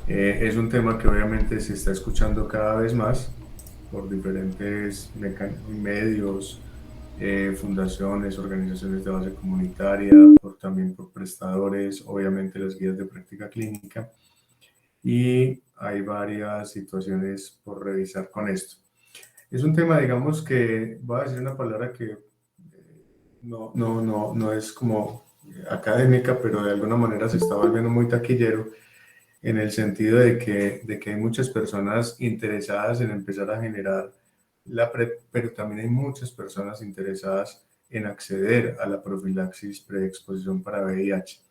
Es un tema que obviamente se está escuchando cada vez más por diferentes medios, fundaciones, organizaciones de base comunitaria, también por prestadores, obviamente las guías de práctica clínica, y hay varias situaciones por revisar con esto. Es un tema, digamos, que voy a decir una palabra que no es como académica, pero de alguna manera se está volviendo muy taquillero en el sentido de que hay muchas personas interesadas en empezar a generar la PrEP, pero también hay muchas personas interesadas en acceder a la profilaxis preexposición para VIH.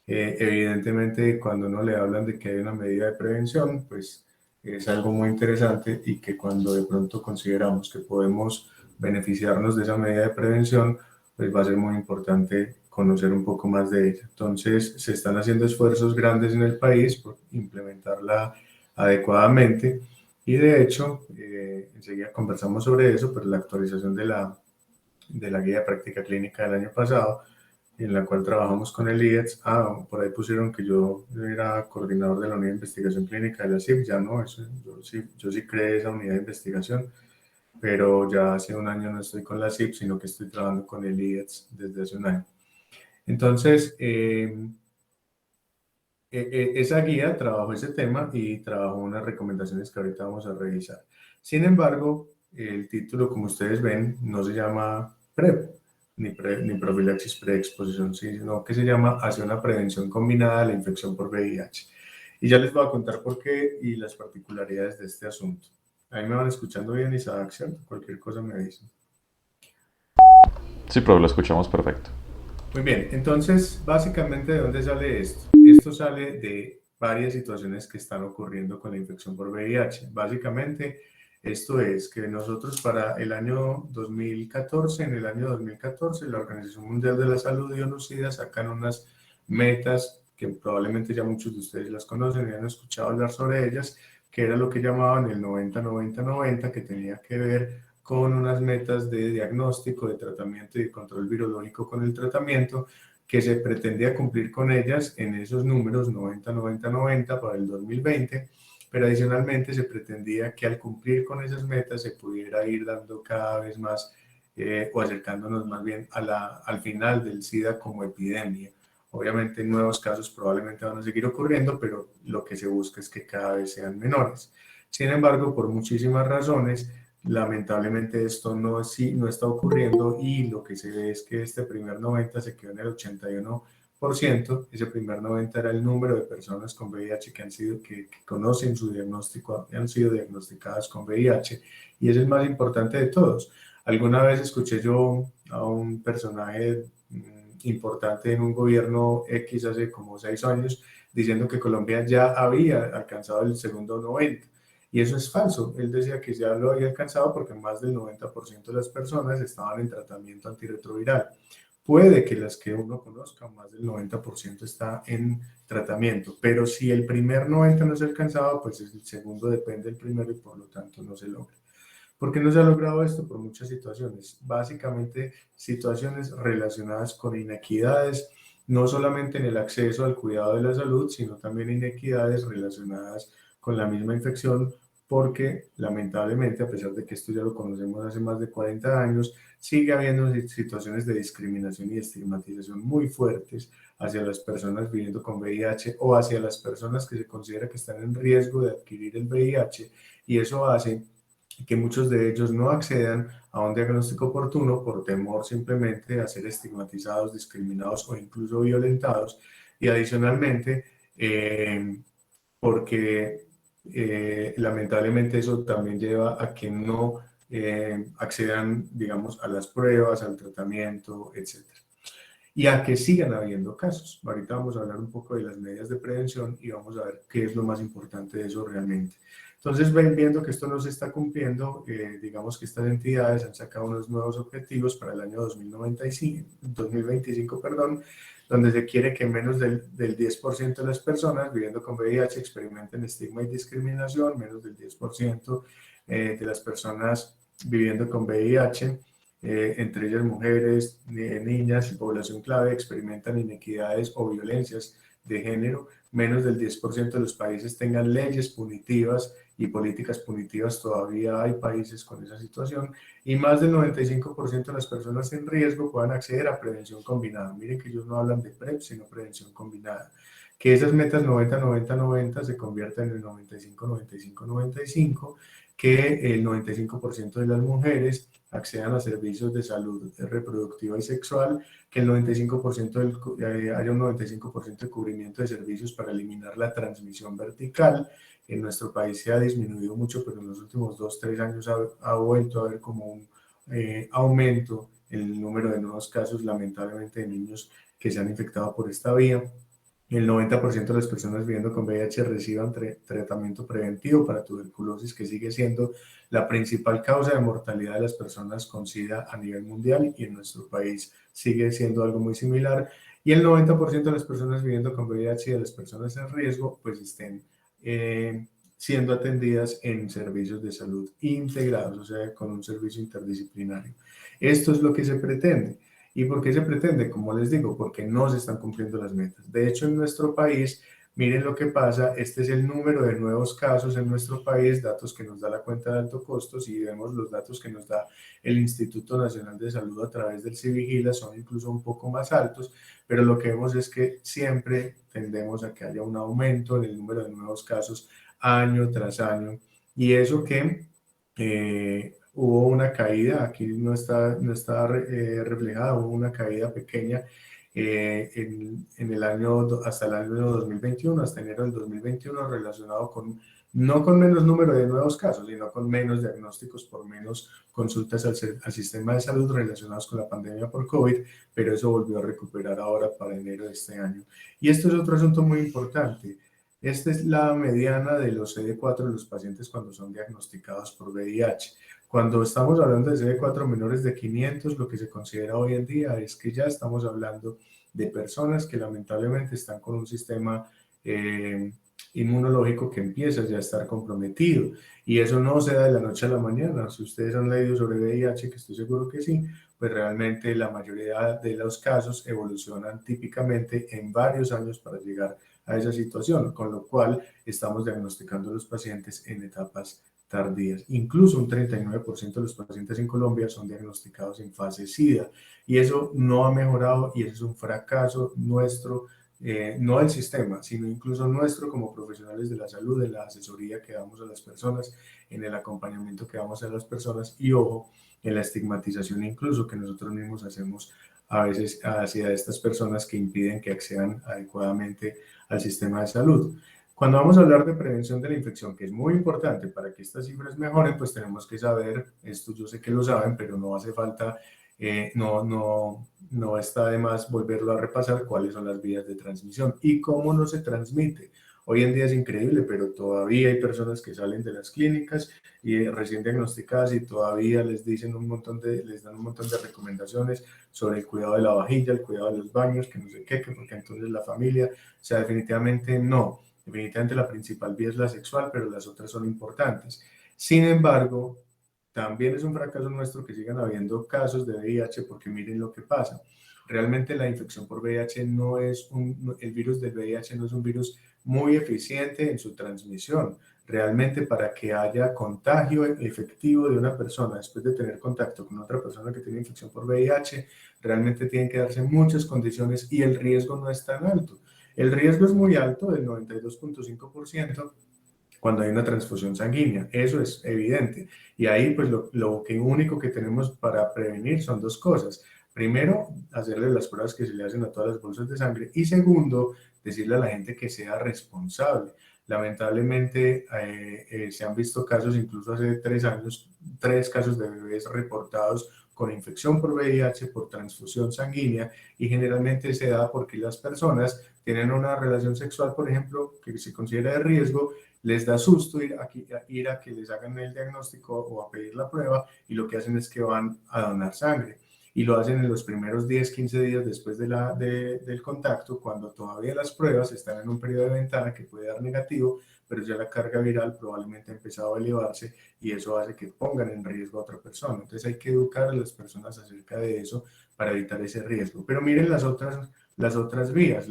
Evidentemente, cuando uno le hablan de que hay una medida de prevención, pues es algo muy interesante y que cuando de pronto consideramos que podemos beneficiarnos de esa medida de prevención, pues va a ser muy importante conocer un poco más de ella. Entonces, se están haciendo esfuerzos grandes en el país por implementarla adecuadamente y de hecho, enseguida conversamos sobre eso, pero la actualización de la guía de práctica clínica del año pasado en la cual trabajamos con el IETS. Por ahí pusieron que yo era coordinador de la unidad de investigación clínica de la CIP, ya no, eso, yo sí creé esa unidad de investigación, pero ya hace un año no estoy con la CIP, sino que estoy trabajando con el IETS desde hace un año. Entonces, esa guía trabajó ese tema y trabajó unas recomendaciones que ahorita vamos a revisar. Sin embargo, el título, como ustedes ven, no se llama PrEP, ni profilaxis preexposición, sino que se llama Hacia una prevención combinada de la infección por VIH. Y ya les voy a contar por qué y las particularidades de este asunto. Ahí me van escuchando bien, Isaac, ¿cierto? Cualquier cosa me dicen. Sí, pero lo escuchamos perfecto. Muy bien, entonces, básicamente, ¿de dónde sale esto? Esto sale de varias situaciones que están ocurriendo con la infección por VIH. Básicamente, esto es que nosotros para el año 2014, en el año 2014, la Organización Mundial de la Salud y ONU-SIDA sacan unas metas que probablemente ya muchos de ustedes las conocen y han escuchado hablar sobre ellas, que era lo que llamaban el 90-90-90, que tenía que ver con unas metas de diagnóstico, de tratamiento y de control virológico con el tratamiento, que se pretendía cumplir con ellas en esos números 90-90-90 para el 2020, pero adicionalmente se pretendía que al cumplir con esas metas se pudiera ir dando cada vez más o acercándonos más bien al final del SIDA como epidemia. Obviamente nuevos casos probablemente van a seguir ocurriendo, pero lo que se busca es que cada vez sean menores. Sin embargo, por muchísimas razones, lamentablemente esto no está ocurriendo y lo que se ve es que este primer 90 se quedó en el 81%. Ese primer 90 era el número de personas con VIH que conocen su diagnóstico, han sido diagnosticadas con VIH y es el más importante de todos. Alguna vez escuché yo a un personaje importante en un gobierno X hace como 6 años diciendo que Colombia ya había alcanzado el segundo 90. Y eso es falso. Él decía que ya lo había alcanzado porque más del 90% de las personas estaban en tratamiento antirretroviral. Puede que las que uno conozca, más del 90% está en tratamiento, pero si el primer 90% no se alcanzaba, pues el segundo depende del primero y por lo tanto no se logra. ¿Por qué no se ha logrado esto? Por muchas situaciones. Básicamente situaciones relacionadas con inequidades, no solamente en el acceso al cuidado de la salud, sino también inequidades relacionadas con la misma infección, porque lamentablemente, a pesar de que esto ya lo conocemos hace más de 40 años, sigue habiendo situaciones de discriminación y estigmatización muy fuertes hacia las personas viviendo con VIH o hacia las personas que se considera que están en riesgo de adquirir el VIH, y eso hace que muchos de ellos no accedan a un diagnóstico oportuno por temor simplemente a ser estigmatizados, discriminados o incluso violentados. Y adicionalmente, porque lamentablemente eso también lleva a que no accedan, digamos, a las pruebas, al tratamiento, etcétera. Y a que sigan habiendo casos. Ahorita vamos a hablar un poco de las medidas de prevención y vamos a ver qué es lo más importante de eso realmente. Entonces, ven viendo que esto no se está cumpliendo, digamos que estas entidades han sacado unos nuevos objetivos para el año 2025, perdón, donde se quiere que menos del 10% de las personas viviendo con VIH experimenten estigma y discriminación, menos del 10% de las personas viviendo con VIH, entre ellas mujeres, niñas y población clave, experimentan inequidades o violencias de género menos del 10% de los países tengan leyes punitivas y políticas punitivas. Todavía hay países con esa situación, y más del 95% de las personas en riesgo puedan acceder a prevención combinada. Miren que ellos no hablan de PrEP, sino prevención combinada. Que esas metas 90-90-90 se conviertan en 95-95-95, que el 95% de las mujeres accedan a servicios de salud reproductiva y sexual, que el 95% haya un 95% de cubrimiento de servicios para eliminar la transmisión vertical. En nuestro país se ha disminuido mucho, pero en los últimos 2-3 años ha vuelto a haber como un aumento en el número de nuevos casos, lamentablemente, de niños que se han infectado por esta vía. El 90% de las personas viviendo con VIH reciban tratamiento preventivo para tuberculosis, que sigue siendo la principal causa de mortalidad de las personas con SIDA a nivel mundial, y en nuestro país sigue siendo algo muy similar. Y el 90% de las personas viviendo con VIH y de las personas en riesgo pues estén siendo atendidas en servicios de salud integrados, o sea, con un servicio interdisciplinario. Esto es lo que se pretende. ¿Y por qué se pretende? Como les digo, porque no se están cumpliendo las metas. De hecho, en nuestro país, miren lo que pasa, este es el número de nuevos casos en nuestro país, datos que nos da la cuenta de alto costo. Si vemos los datos que nos da el Instituto Nacional de Salud a través del CIVIGILA, son incluso un poco más altos, pero lo que vemos es que siempre tendemos a que haya un aumento en el número de nuevos casos año tras año, y eso que hubo una caída, aquí no está reflejada, hubo una caída pequeña en el año, hasta el año 2021, hasta enero del 2021, relacionado con, no con menos número de nuevos casos, sino con menos diagnósticos por menos consultas al sistema de salud relacionados con la pandemia por COVID, pero eso volvió a recuperar ahora para enero de este año. Y esto es otro asunto muy importante. Esta es la mediana de los CD4 de los pacientes cuando son diagnosticados por VIH. Cuando estamos hablando de CD4 menores de 500, lo que se considera hoy en día es que ya estamos hablando de personas que lamentablemente están con un sistema inmunológico que empieza ya a estar comprometido. Y eso no se da de la noche a la mañana. Si ustedes han leído sobre VIH, que estoy seguro que sí, pues realmente la mayoría de los casos evolucionan típicamente en varios años para llegar a esa situación, con lo cual estamos diagnosticando a los pacientes en etapas tardías. Incluso un 39% de los pacientes en Colombia son diagnosticados en fase SIDA, y eso no ha mejorado, y eso es un fracaso nuestro, no del sistema, sino incluso nuestro como profesionales de la salud, en la asesoría que damos a las personas, en el acompañamiento que damos a las personas, y ojo, en la estigmatización incluso que nosotros mismos hacemos a veces hacia estas personas que impiden que accedan adecuadamente al sistema de salud. Cuando vamos a hablar de prevención de la infección, que es muy importante para que estas cifras mejoren, pues tenemos que saber, esto yo sé que lo saben, pero no hace falta, no está de más volverlo a repasar, cuáles son las vías de transmisión y cómo no se transmite. Hoy en día es increíble, pero todavía hay personas que salen de las clínicas y recién diagnosticadas, y todavía les dan un montón de recomendaciones sobre el cuidado de la vajilla, el cuidado de los baños, que no sé qué, que porque entonces la familia, o sea, definitivamente no. Definitivamente la principal vía es la sexual, pero las otras son importantes. Sin embargo, también es un fracaso nuestro que sigan habiendo casos de VIH, porque miren lo que pasa. Realmente la infección por VIH el virus del VIH no es un virus muy eficiente en su transmisión. Realmente, para que haya contagio efectivo de una persona después de tener contacto con otra persona que tiene infección por VIH, realmente tienen que darse muchas condiciones, y el riesgo no es tan alto. El riesgo es muy alto, del 92.5%, cuando hay una transfusión sanguínea. Eso es evidente. Y ahí, pues, lo único que tenemos para prevenir son dos cosas. Primero, hacerle las pruebas que se le hacen a todas las bolsas de sangre. Y segundo, decirle a la gente que sea responsable. Lamentablemente, se han visto casos, incluso hace 3 años, 3 casos de bebés reportados con infección por VIH, por transfusión sanguínea, y generalmente se da porque las personas tienen una relación sexual, por ejemplo, que se considera de riesgo, les da susto ir a que les hagan el diagnóstico o a pedir la prueba, y lo que hacen es que van a donar sangre. Y lo hacen en los primeros 10-15 días después del contacto, cuando todavía las pruebas están en un periodo de ventana que puede dar negativo, pero ya la carga viral probablemente ha empezado a elevarse, y eso hace que pongan en riesgo a otra persona. Entonces hay que educar a las personas acerca de eso para evitar ese riesgo. Pero miren las otras vías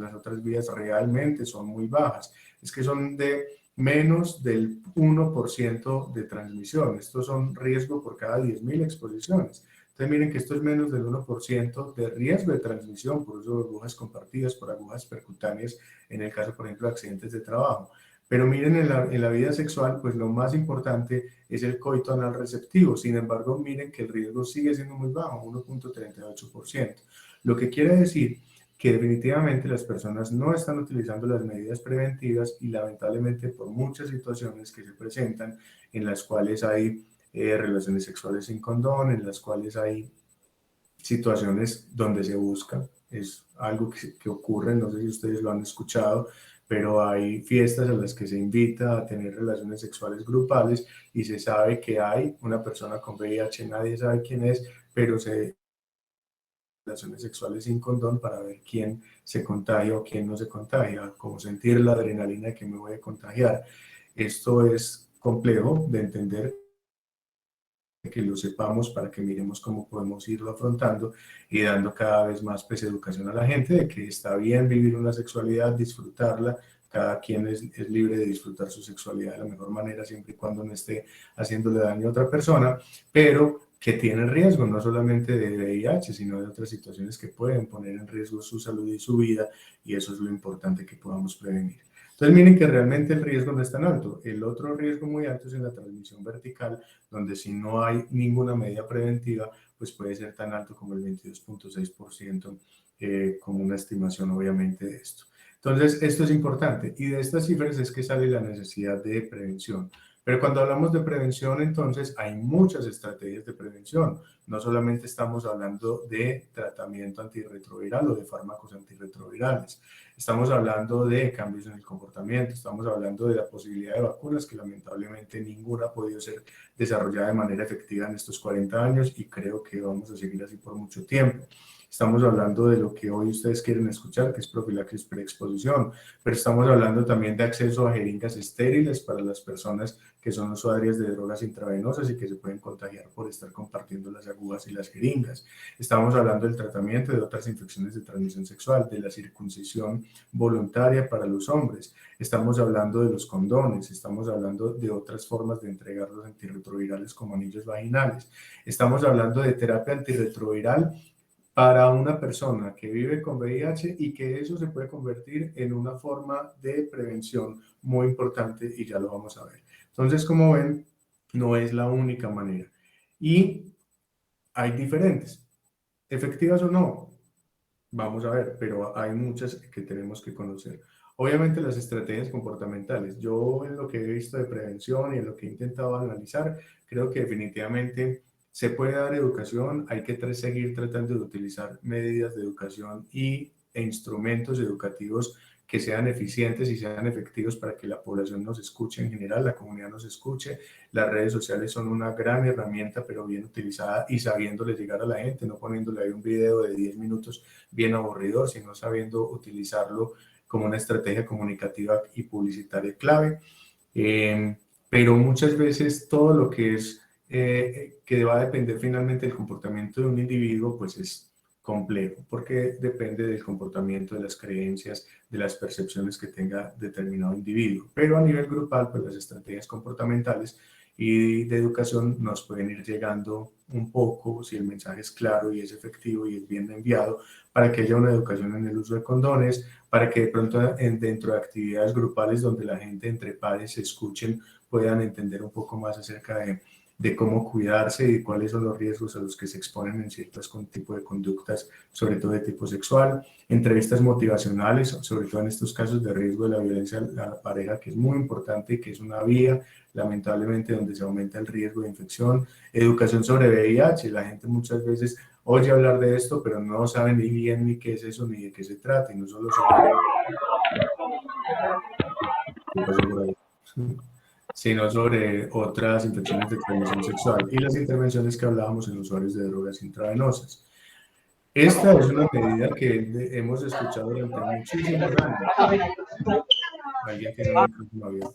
realmente son muy bajas, es que son de menos del 1% de transmisión. Estos son riesgo por cada 10.000 exposiciones. Entonces miren que esto es menos del 1% de riesgo de transmisión por uso de agujas compartidas, por agujas percutáneas, en el caso, por ejemplo, de accidentes de trabajo. Pero miren, en la vida sexual, pues lo más importante es el coito anal receptivo. Sin embargo, miren que el riesgo sigue siendo muy bajo, 1.38%. Lo que quiere decir que definitivamente las personas no están utilizando las medidas preventivas y lamentablemente por muchas situaciones que se presentan en las cuales hay relaciones sexuales sin condón, en las cuales hay situaciones donde se busca, es algo que ocurre, no sé si ustedes lo han escuchado, pero hay fiestas en las que se invita a tener relaciones sexuales grupales y se sabe que hay una persona con VIH, nadie sabe quién es, pero se relaciones sexuales sin condón para ver quién se contagia o quién no se contagia, como sentir la adrenalina de que me voy a contagiar. Esto es complejo de entender, que lo sepamos para que miremos cómo podemos irlo afrontando y dando cada vez más pues, educación a la gente de que está bien vivir una sexualidad, disfrutarla, cada quien es libre de disfrutar su sexualidad de la mejor manera siempre y cuando no esté haciéndole daño a otra persona, pero que tiene riesgo no solamente de VIH, sino de otras situaciones que pueden poner en riesgo su salud y su vida, y eso es lo importante que podamos prevenir. Entonces miren que realmente el riesgo no es tan alto. El otro riesgo muy alto es en la transmisión vertical, donde si no hay ninguna medida preventiva, pues puede ser tan alto como el 22.6%, como una estimación obviamente de esto. Entonces, esto es importante y de estas cifras es que sale la necesidad de prevención. Pero cuando hablamos de prevención, entonces hay muchas estrategias de prevención. No solamente estamos hablando de tratamiento antirretroviral o de fármacos antirretrovirales. Estamos hablando de cambios en el comportamiento, estamos hablando de la posibilidad de vacunas, que lamentablemente ninguna ha podido ser desarrollada de manera efectiva en estos 40 años y creo que vamos a seguir así por mucho tiempo. Estamos hablando de lo que hoy ustedes quieren escuchar, que es profilaxis preexposición, pero estamos hablando también de acceso a jeringas estériles para las personas que son usuarias de drogas intravenosas y que se pueden contagiar por estar compartiendo las agujas y las jeringas. Estamos hablando del tratamiento de otras infecciones de transmisión sexual, de la circuncisión voluntaria para los hombres. Estamos hablando de los condones, estamos hablando de otras formas de entregar los antirretrovirales como anillos vaginales. Estamos hablando de terapia antirretroviral para una persona que vive con VIH y que eso se puede convertir en una forma de prevención muy importante y ya lo vamos a ver. Entonces, como ven, no es la única manera. Y hay diferentes. ¿Efectivas o no? Vamos a ver, pero hay muchas que tenemos que conocer. Obviamente las estrategias comportamentales. Yo en lo que he visto de prevención y en lo que he intentado analizar, creo que definitivamente se puede dar educación, hay que seguir tratando de utilizar medidas de educación e instrumentos educativos que sean eficientes y sean efectivos para que la población nos escuche en general, la comunidad nos escuche. Las redes sociales son una gran herramienta, pero bien utilizada y sabiéndole llegar a la gente, no poniéndole ahí un video de 10 minutos bien aburridor, sino sabiendo utilizarlo como una estrategia comunicativa y publicitaria clave. Pero muchas veces todo lo que es que va a depender finalmente del comportamiento de un individuo, pues es complejo, porque depende del comportamiento, de las creencias, de las percepciones que tenga determinado individuo. Pero a nivel grupal, pues las estrategias comportamentales y de educación nos pueden ir llegando un poco, si el mensaje es claro y es efectivo y es bien enviado, para que haya una educación en el uso de condones, para que de pronto dentro de actividades grupales donde la gente entre pares se escuchen, puedan entender un poco más acerca de cómo cuidarse y cuáles son los riesgos a los que se exponen en ciertos tipos de conductas, sobre todo de tipo sexual, entrevistas motivacionales, sobre todo en estos casos de riesgo de la violencia a la pareja, que es muy importante y que es una vía, lamentablemente, donde se aumenta el riesgo de infección, educación sobre VIH, la gente muchas veces oye hablar de esto, pero no sabe ni bien ni qué es eso, ni de qué se trata, y no solo sobre sino sobre otras infecciones de transmisión sexual y las intervenciones que hablábamos en usuarios de drogas intravenosas. Esta es una medida que hemos escuchado durante muchísimos años. Alguien tiene un micrófono abierto.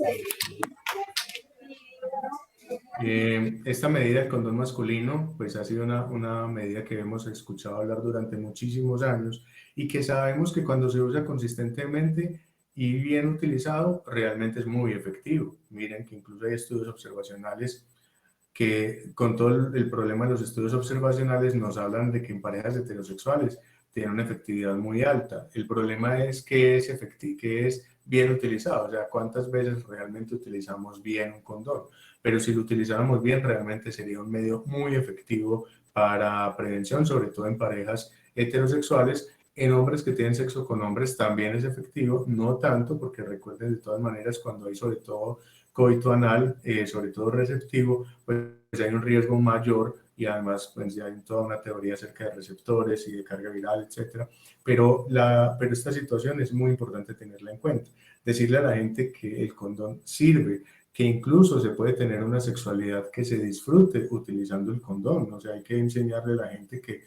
Esta medida del condón masculino, pues ha sido una medida que hemos escuchado hablar durante muchísimos años y que sabemos que cuando se usa consistentemente y bien utilizado, realmente es muy efectivo. Miren que incluso hay estudios observacionales que con todo el problema de los estudios observacionales nos hablan de que en parejas heterosexuales tiene una efectividad muy alta. El problema es que es que es bien utilizado, o sea, cuántas veces realmente utilizamos bien un condón. Pero si lo utilizáramos bien, realmente sería un medio muy efectivo para prevención, sobre todo en parejas heterosexuales. En hombres que tienen sexo con hombres también es efectivo, no tanto, porque recuerden de todas maneras cuando hay sobre todo coito anal, sobre todo receptivo, pues hay un riesgo mayor y además pues ya hay toda una teoría acerca de receptores y de carga viral, etcétera. Pero esta situación es muy importante tenerla en cuenta. Decirle a la gente que el condón sirve, que incluso se puede tener una sexualidad que se disfrute utilizando el condón. O sea, hay que enseñarle a la gente que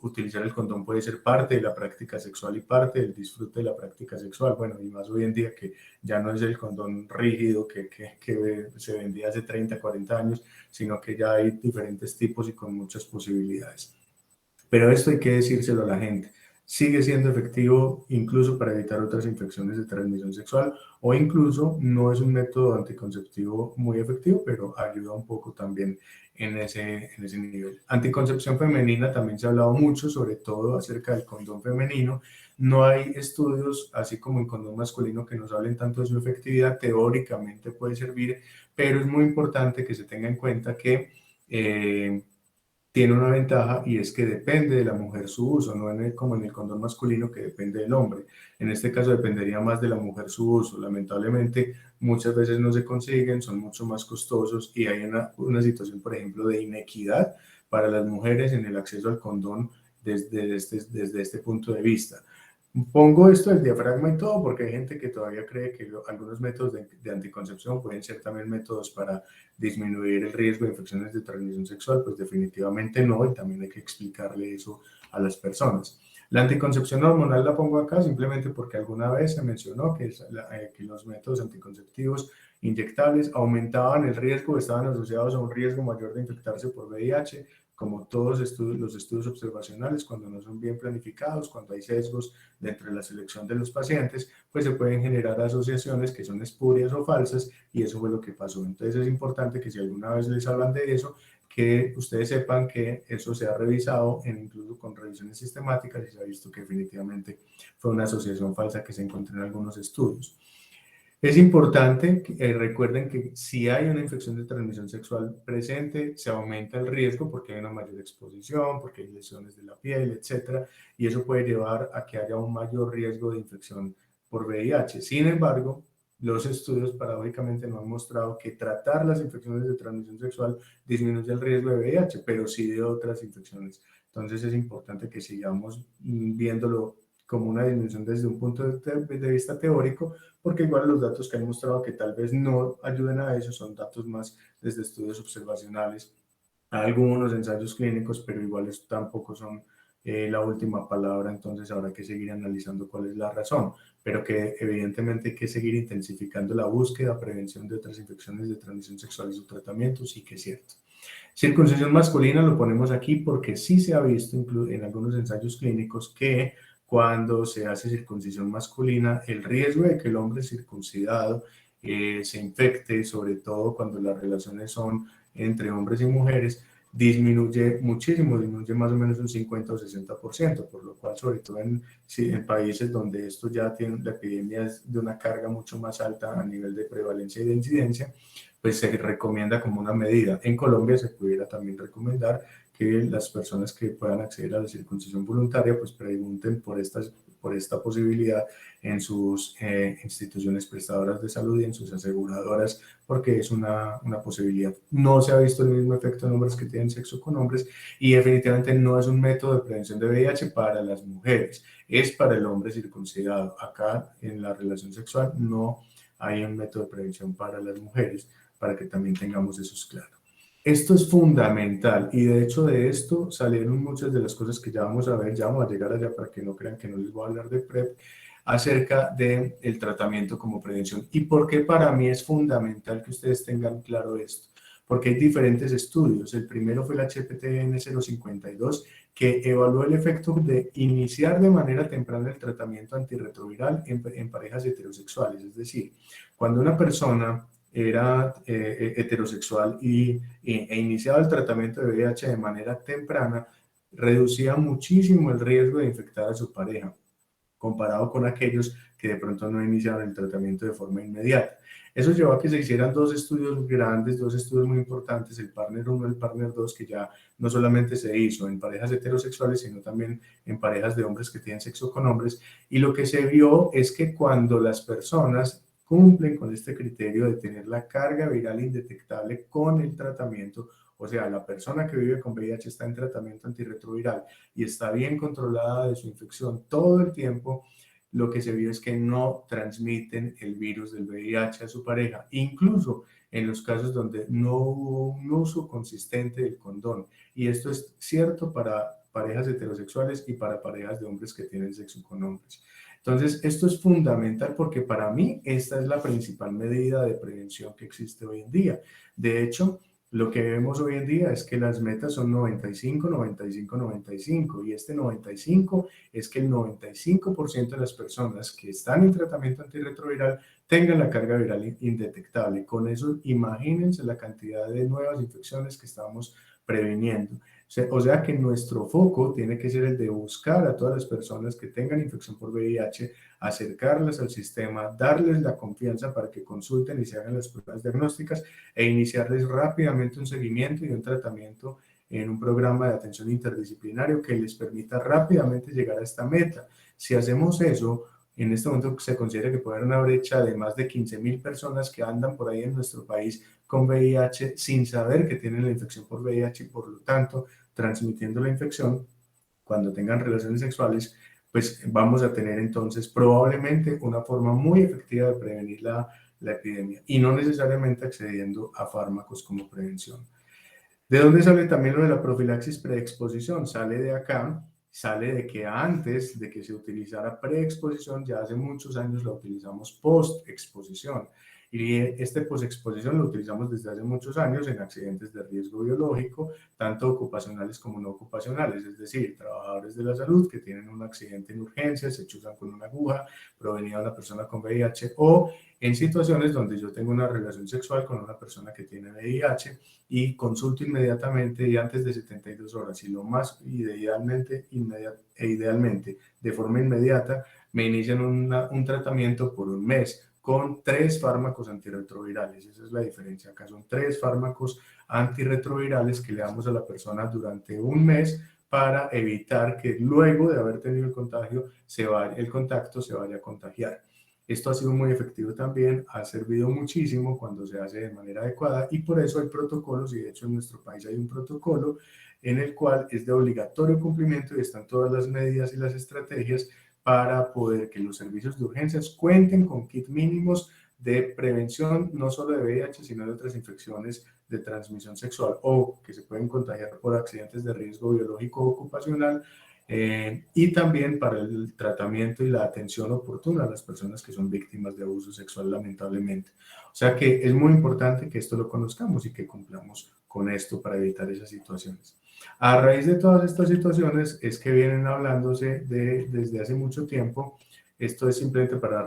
utilizar el condón puede ser parte de la práctica sexual y parte del disfrute de la práctica sexual. Bueno, y más hoy en día que ya no es el condón rígido que se vendía hace 30, 40 años, sino que ya hay diferentes tipos y con muchas posibilidades. Pero esto hay que decírselo a la gente. Sigue siendo efectivo incluso para evitar otras infecciones de transmisión sexual o incluso no es un método anticonceptivo muy efectivo, pero ayuda un poco también en ese nivel. Anticoncepción femenina también se ha hablado mucho, sobre todo acerca del condón femenino. No hay estudios, así como el condón masculino, que nos hablen tanto de su efectividad. Teóricamente puede servir, pero es muy importante que se tenga en cuenta que tiene una ventaja y es que depende de la mujer su uso, no como en el condón masculino que depende del hombre. En este caso dependería más de la mujer su uso. Lamentablemente muchas veces no se consiguen, son mucho más costosos y hay una situación, por ejemplo, de inequidad para las mujeres en el acceso al condón desde este punto de vista. Pongo esto del diafragma y todo porque hay gente que todavía cree que algunos métodos de anticoncepción pueden ser también métodos para disminuir el riesgo de infecciones de transmisión sexual, pues definitivamente no, y también hay que explicarle eso a las personas. La anticoncepción hormonal la pongo acá simplemente porque alguna vez se mencionó que los métodos anticonceptivos inyectables aumentaban el riesgo, estaban asociados a un riesgo mayor de infectarse por VIH, como todos los estudios observacionales, cuando no son bien planificados, cuando hay sesgos dentro de la selección de los pacientes, pues se pueden generar asociaciones que son espurias o falsas y eso fue lo que pasó. Entonces es importante que si alguna vez les hablan de eso, que ustedes sepan que eso se ha revisado incluso con revisiones sistemáticas y se ha visto que definitivamente fue una asociación falsa que se encontró en algunos estudios. Es importante que recuerden que si hay una infección de transmisión sexual presente, se aumenta el riesgo porque hay una mayor exposición, porque hay lesiones de la piel, etcétera, y eso puede llevar a que haya un mayor riesgo de infección por VIH. Sin embargo, los estudios paradójicamente no han mostrado que tratar las infecciones de transmisión sexual disminuye el riesgo de VIH, pero sí de otras infecciones. Entonces es importante que sigamos viéndolo como una disminución desde un punto de vista teórico, porque igual los datos que han mostrado que tal vez no ayuden a eso son datos más desde estudios observacionales, algunos ensayos clínicos, pero iguales tampoco son la última palabra, entonces habrá que seguir analizando cuál es la razón, pero que evidentemente hay que seguir intensificando la búsqueda, prevención de otras infecciones de transmisión sexual y su tratamiento, sí que es cierto. Circuncisión masculina lo ponemos aquí porque sí se ha visto en algunos ensayos clínicos que cuando se hace circuncisión masculina, el riesgo de que el hombre circuncidado se infecte, sobre todo cuando las relaciones son entre hombres y mujeres, disminuye muchísimo, disminuye más o menos un 50 o 60%, por lo cual, sobre todo en países donde esto ya tiene, la epidemia es de una carga mucho más alta a nivel de prevalencia y de incidencia, pues se recomienda como una medida. En Colombia se pudiera también recomendar que las personas que puedan acceder a la circuncisión voluntaria pues pregunten por esta posibilidad en sus instituciones prestadoras de salud y en sus aseguradoras, porque es una posibilidad. No se ha visto el mismo efecto en hombres que tienen sexo con hombres y definitivamente no es un método de prevención de VIH para las mujeres, es para el hombre circuncidado. Acá en la relación sexual no hay un método de prevención para las mujeres, para que también tengamos eso claro. Esto es fundamental y de hecho de esto salieron muchas de las cosas que ya vamos a ver, ya vamos a llegar allá para que no crean que no les voy a hablar de PrEP, acerca del tratamiento como prevención. ¿Y por qué para mí es fundamental que ustedes tengan claro esto? porque hay diferentes estudios. El primero fue el HPTN 052, que evaluó el efecto de iniciar de manera temprana el tratamiento antirretroviral en parejas heterosexuales. Es decir, cuando una persona era heterosexual e iniciaba el tratamiento de VIH de manera temprana, reducía muchísimo el riesgo de infectar a su pareja, comparado con aquellos que de pronto no iniciaron el tratamiento de forma inmediata. Eso llevó a que se hicieran dos estudios grandes, dos estudios muy importantes, el Partner 1 y el Partner 2, que ya no solamente se hizo en parejas heterosexuales, sino también en parejas de hombres que tienen sexo con hombres. Y lo que se vio es que cuando las personas cumplen con este criterio de tener la carga viral indetectable con el tratamiento, o sea, la persona que vive con VIH está en tratamiento antirretroviral y está bien controlada de su infección todo el tiempo, lo que se vio es que no transmiten el virus del VIH a su pareja, incluso en los casos donde no hubo un uso consistente del condón. Y esto es cierto para parejas heterosexuales y para parejas de hombres que tienen sexo con hombres. Entonces, esto es fundamental porque para mí esta es la principal medida de prevención que existe hoy en día. De hecho, lo que vemos hoy en día es que las metas son 95, 95, 95 y este 95 es que el 95% de las personas que están en tratamiento antirretroviral tengan la carga viral indetectable. Con eso, imagínense la cantidad de nuevas infecciones que estamos previniendo. O sea que nuestro foco tiene que ser el de buscar a todas las personas que tengan infección por VIH, acercarlas al sistema, darles la confianza para que consulten y se hagan las pruebas diagnósticas e iniciarles rápidamente un seguimiento y un tratamiento en un programa de atención interdisciplinario que les permita rápidamente llegar a esta meta. Si hacemos eso, en este momento se considera que puede haber una brecha de más de 15.000 personas que andan por ahí en nuestro país con VIH sin saber que tienen la infección por VIH y por lo tanto transmitiendo la infección cuando tengan relaciones sexuales, pues vamos a tener entonces probablemente una forma muy efectiva de prevenir la epidemia y no necesariamente accediendo a fármacos como prevención. ¿De dónde sale también lo de la profilaxis preexposición? Sale de acá, sale de que antes de que se utilizara preexposición, ya hace muchos años la utilizamos postexposición. Y este postexposición lo utilizamos desde hace muchos años en accidentes de riesgo biológico, tanto ocupacionales como no ocupacionales, es decir, trabajadores de la salud que tienen un accidente en urgencia, se chuzan con una aguja provenida de una persona con VIH, o en situaciones donde yo tengo una relación sexual con una persona que tiene VIH y consulto inmediatamente y antes de 72 horas y lo más idealmente de forma inmediata me inician un tratamiento por un mes con 3 fármacos antirretrovirales. Esa es la diferencia. Acá son 3 fármacos antirretrovirales que le damos a la persona durante un mes para evitar que luego de haber tenido el contagio, el contacto se vaya a contagiar. Esto ha sido muy efectivo también, ha servido muchísimo cuando se hace de manera adecuada y por eso hay protocolos y de hecho en nuestro país hay un protocolo en el cual es de obligatorio cumplimiento y están todas las medidas y las estrategias para poder que los servicios de urgencias cuenten con kits mínimos de prevención no solo de VIH sino de otras infecciones de transmisión sexual o que se pueden contagiar por accidentes de riesgo biológico o ocupacional. Y también para el tratamiento y la atención oportuna a las personas que son víctimas de abuso sexual, lamentablemente. O sea que es muy importante que esto lo conozcamos y que cumplamos con esto para evitar esas situaciones. A raíz de todas estas situaciones es que vienen hablándose desde hace mucho tiempo. Esto es simplemente para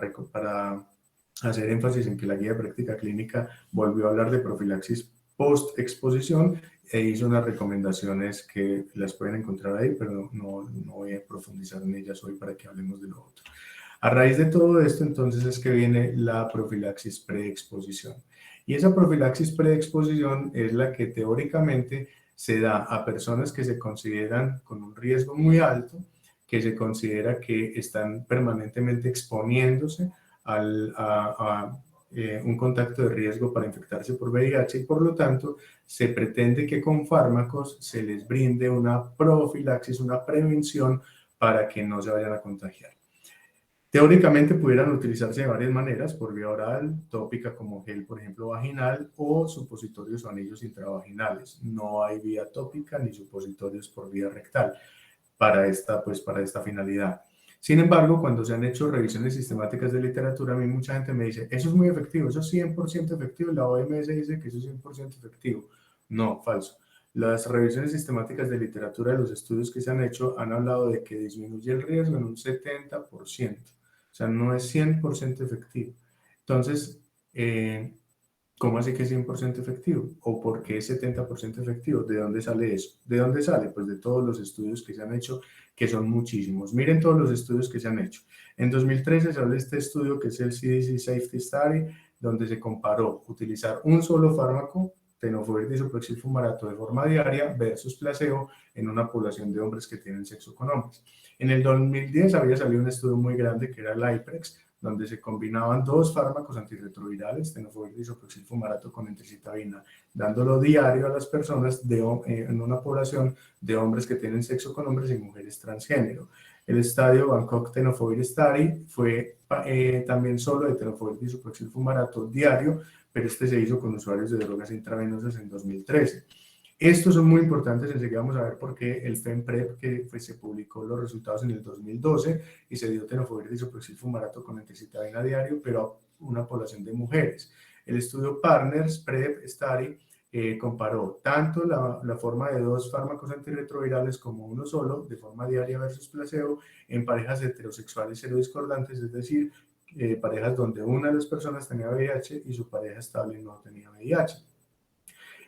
hacer énfasis en que la guía de práctica clínica volvió a hablar de profilaxis post-exposición e hizo unas recomendaciones que las pueden encontrar ahí, pero no voy a profundizar en ellas hoy para que hablemos de lo otro. A raíz de todo esto, entonces, es que viene la profilaxis preexposición. Y esa profilaxis preexposición es la que teóricamente se da a personas que se consideran con un riesgo muy alto, que se considera que están permanentemente exponiéndose a un contacto de riesgo para infectarse por VIH y por lo tanto se pretende que con fármacos se les brinde una profilaxis, una prevención para que no se vayan a contagiar. Teóricamente pudieran utilizarse de varias maneras, por vía oral, tópica como gel, por ejemplo, vaginal, o supositorios o anillos intravaginales. No hay vía tópica ni supositorios por vía rectal para esta finalidad. Sin embargo, cuando se han hecho revisiones sistemáticas de literatura, a mí mucha gente me dice, eso es muy efectivo, eso es 100% efectivo, la OMS dice que eso es 100% efectivo. No, falso. Las revisiones sistemáticas de literatura de los estudios que se han hecho han hablado de que disminuye el riesgo en un 70%. O sea, no es 100% efectivo. Entonces, ¿cómo así que es 100% efectivo? ¿O por qué es 70% efectivo? ¿De dónde sale eso? ¿De dónde sale? Pues de todos los estudios que se han hecho, que son muchísimos. Miren todos los estudios que se han hecho. En 2013 sale este estudio que es el CDC Safety Study, donde se comparó utilizar un solo fármaco, tenofovir disoproxil fumarato, de forma diaria versus placebo en una población de hombres que tienen sexo con hombres. En el 2010 había salido un estudio muy grande que era el IPREX, donde se combinaban dos fármacos antirretrovirales, tenofovir disoproxil fumarato con entricitabina, dándolo diario a las personas en una población de hombres que tienen sexo con hombres y mujeres transgénero. El estadio Bangkok Tenofovir Study fue también solo de tenofovir disoproxil fumarato diario, pero este se hizo con usuarios de drogas intravenosas en 2013. Estos son muy importantes, enseguida vamos a ver por qué el FEMPREP, que pues, se publicó los resultados en el 2012 y se dio tenofovir disoproxil fumarato con entricitabina diario, pero a una población de mujeres. El estudio Partners PrEP Study comparó tanto la forma de dos fármacos antirretrovirales como uno solo, de forma diaria versus placebo, en parejas heterosexuales serodiscordantes, es decir, parejas donde una de las personas tenía VIH y su pareja estable no tenía VIH.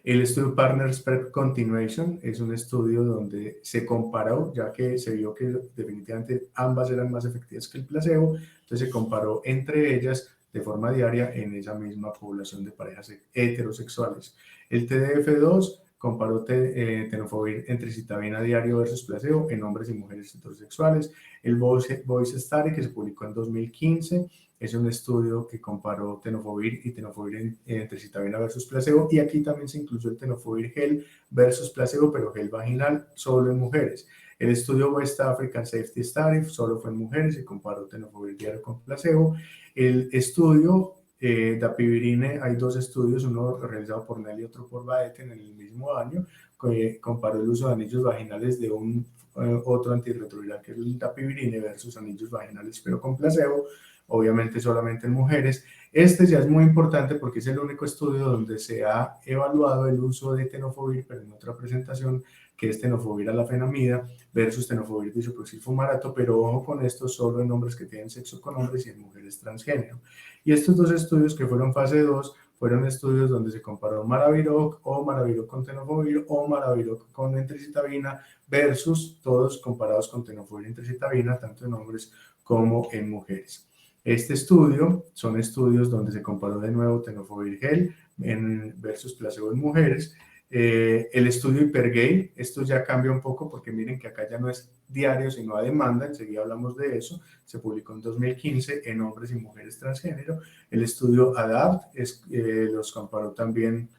El estudio Partners PrEP Continuation es un estudio donde se comparó, ya que se vio que definitivamente ambas eran más efectivas que el placebo, entonces se comparó entre ellas de forma diaria en esa misma población de parejas heterosexuales. El TDF2 comparó tenofovir entricitabina diario versus placebo en hombres y mujeres heterosexuales. El Voice Study, que se publicó en 2015, es un estudio que comparó tenofovir y tenofovir entricitabina versus placebo, y aquí también se incluyó el tenofovir gel versus placebo, pero gel vaginal solo en mujeres. El estudio West African Safety Study solo fue en mujeres y comparó tenofovir diario con placebo. El estudio dapivirine, hay dos estudios, uno realizado por Nell y otro por Baeten en el mismo año, que comparó el uso de anillos vaginales de un otro antirretroviral que es el dapivirine versus anillos vaginales pero con placebo, obviamente solamente en mujeres. Este ya es muy importante porque es el único estudio donde se ha evaluado el uso de tenofovir, pero en otra presentación, que es tenofovir alafenamida versus tenofovir disoproxil fumarato, pero ojo con esto, solo en hombres que tienen sexo con hombres y en mujeres transgénero. Y estos dos estudios que fueron fase 2 fueron estudios donde se comparó Maraviroc o Maraviroc con tenofovir o Maraviroc con entricitabina versus todos comparados con tenofovir y entricitabina, tanto en hombres como en mujeres. Este estudio son estudios donde se comparó de nuevo tenofovir gel versus placebo en mujeres. El estudio Hypergay, esto ya cambia un poco porque miren que acá ya no es diario sino a demanda, enseguida hablamos de eso, se publicó en 2015 en hombres y mujeres transgénero. El estudio ADAPT los comparó también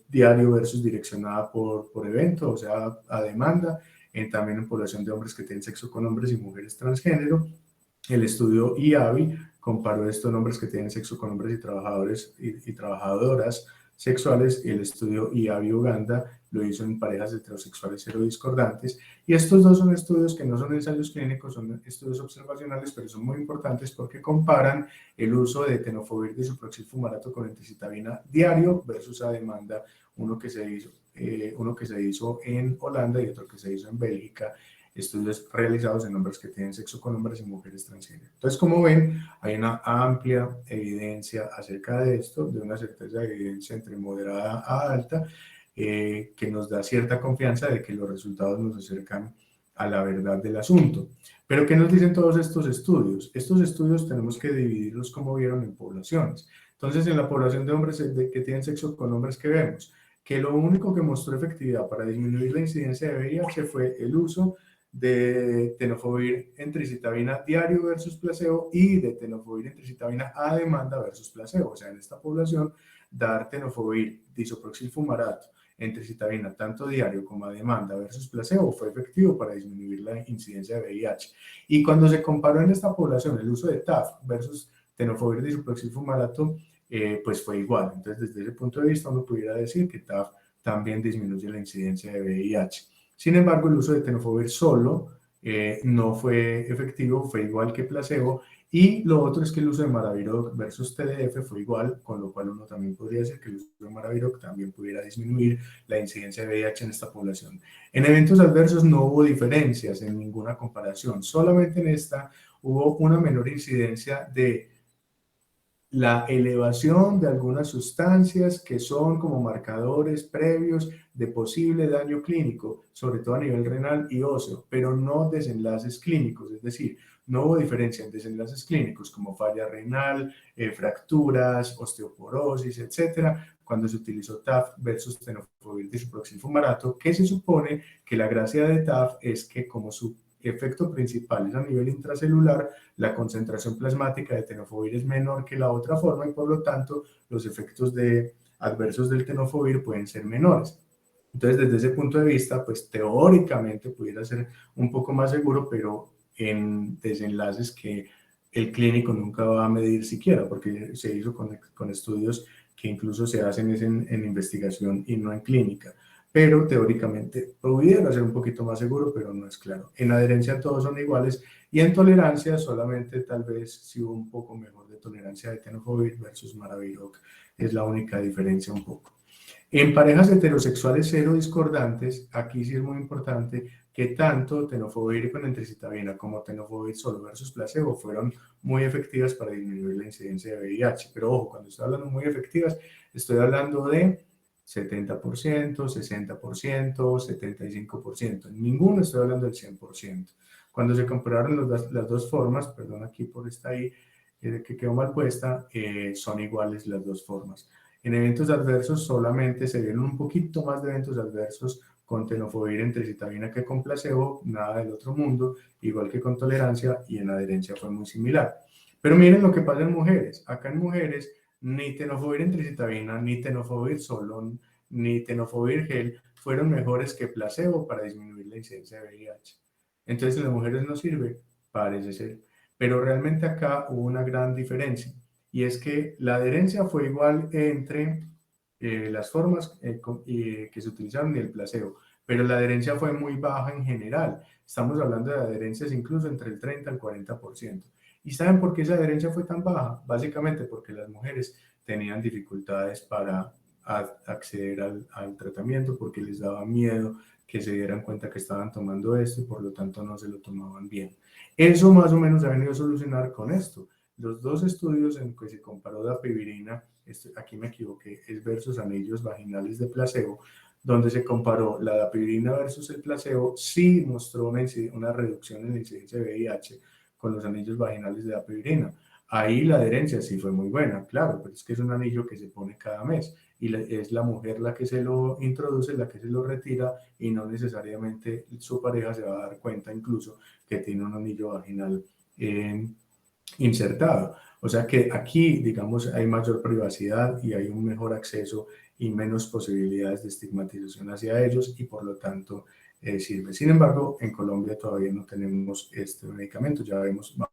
diario versus direccionada por evento, o sea, a demanda, también en población de hombres que tienen sexo con hombres y mujeres transgénero. El estudio IAVI comparó esto en hombres que tienen sexo con hombres y trabajadores y trabajadoras sexuales, y el estudio IAVI Uganda lo hizo en parejas heterosexuales serodiscordantes. Y estos dos son estudios que no son ensayos clínicos, son estudios observacionales, pero son muy importantes porque comparan el uso de tenofovir disoproxil fumarato con entricitabina diario versus a demanda, uno que se hizo en Holanda y otro que se hizo en Bélgica, estudios realizados en hombres que tienen sexo con hombres y mujeres transgénero. Entonces, como ven, hay una amplia evidencia acerca de esto, de una certeza de evidencia entre moderada a alta, que nos da cierta confianza de que los resultados nos acercan a la verdad del asunto. Pero, ¿qué nos dicen todos estos estudios? Estos estudios tenemos que dividirlos, como vieron, en poblaciones. Entonces, en la población de hombres que tienen sexo con hombres, ¿qué vemos? Que lo único que mostró efectividad para disminuir la incidencia de VIH fue el uso de tenofovir entricitabina diario versus placebo y de tenofovir entricitabina a demanda versus placebo. O sea, en esta población, dar tenofovir disoproxil fumarato entricitabina tanto diario como a demanda versus placebo fue efectivo para disminuir la incidencia de VIH. Y cuando se comparó en esta población el uso de TAF versus tenofovir disoproxil fumarato, pues fue igual. Entonces, desde ese punto de vista, uno pudiera decir que TAF también disminuye la incidencia de VIH. Sin embargo, el uso de tenofovir solo no fue efectivo, fue igual que placebo. Y lo otro es que el uso de Maraviroc versus TDF fue igual, con lo cual uno también podría decir que el uso de Maraviroc también pudiera disminuir la incidencia de VIH en esta población. En eventos adversos no hubo diferencias en ninguna comparación, solamente en esta hubo una menor incidencia de la elevación de algunas sustancias que son como marcadores previos de posible daño clínico, sobre todo a nivel renal y óseo, pero no desenlaces clínicos, es decir, no hubo diferencia en desenlaces clínicos como falla renal, fracturas, osteoporosis, etcétera, cuando se utilizó TAF versus tenofovir disoproxilfumarato, que se supone que la gracia de TAF es que como su efecto principal es a nivel intracelular, la concentración plasmática de tenofovir es menor que la otra forma y por lo tanto los efectos adversos del tenofovir pueden ser menores. Entonces, desde ese punto de vista, pues teóricamente pudiera ser un poco más seguro, pero en desenlaces que el clínico nunca va a medir siquiera, porque se hizo con estudios que incluso se hacen en investigación y no en clínica. Pero teóricamente pudiera ser un poquito más seguro, pero no es claro. En adherencia todos son iguales y en tolerancia solamente tal vez si hubo un poco mejor de tolerancia de tenofovir versus Maraviroc. Es la única diferencia un poco. En parejas heterosexuales cero discordantes, aquí sí es muy importante que tanto tenofovir con entricitabina como tenofovir solo versus placebo fueron muy efectivas para disminuir la incidencia de VIH. Pero ojo, cuando estoy hablando muy efectivas, estoy hablando de 70%, 60%, 75%. En ninguno estoy hablando del 100%. Cuando se compararon las dos formas, perdón aquí por esta ahí, que quedó mal puesta, son iguales las dos formas. En eventos adversos solamente se vieron un poquito más de eventos adversos con tenofovir entricitabina que con placebo, nada del otro mundo, igual que con tolerancia y en adherencia fue muy similar. Pero miren lo que pasa en mujeres. Acá en mujeres ni tenofovir entricitabina, ni tenofovir solo, ni tenofovir gel fueron mejores que placebo para disminuir la incidencia de VIH. Entonces, en las mujeres no sirve, parece ser. Pero realmente acá hubo una gran diferencia y es que la adherencia fue igual entre las formas que se utilizaron y el placebo, pero la adherencia fue muy baja en general. Estamos hablando de adherencias incluso entre el 30 al 40%. ¿Y saben por qué esa adherencia fue tan baja? Básicamente porque las mujeres tenían dificultades para acceder al tratamiento porque les daba miedo que se dieran cuenta que estaban tomando esto y por lo tanto no se lo tomaban bien. Eso más o menos se ha venido a solucionar con esto. Los dos estudios en que se comparó dapivirina, aquí me equivoqué, es versus anillos vaginales de placebo, donde se comparó la dapivirina versus el placebo, sí mostró una reducción en la incidencia de VIH con los anillos vaginales de dapivirina. Ahí la adherencia sí fue muy buena, claro, pero es que es un anillo que se pone cada mes y es la mujer la que se lo introduce, la que se lo retira y no necesariamente su pareja se va a dar cuenta incluso que tiene un anillo vaginal insertado. O sea que aquí, digamos, hay mayor privacidad y hay un mejor acceso y menos posibilidades de estigmatización hacia ellos y por lo tanto sirve. Sin embargo, en Colombia todavía no tenemos este medicamento, ya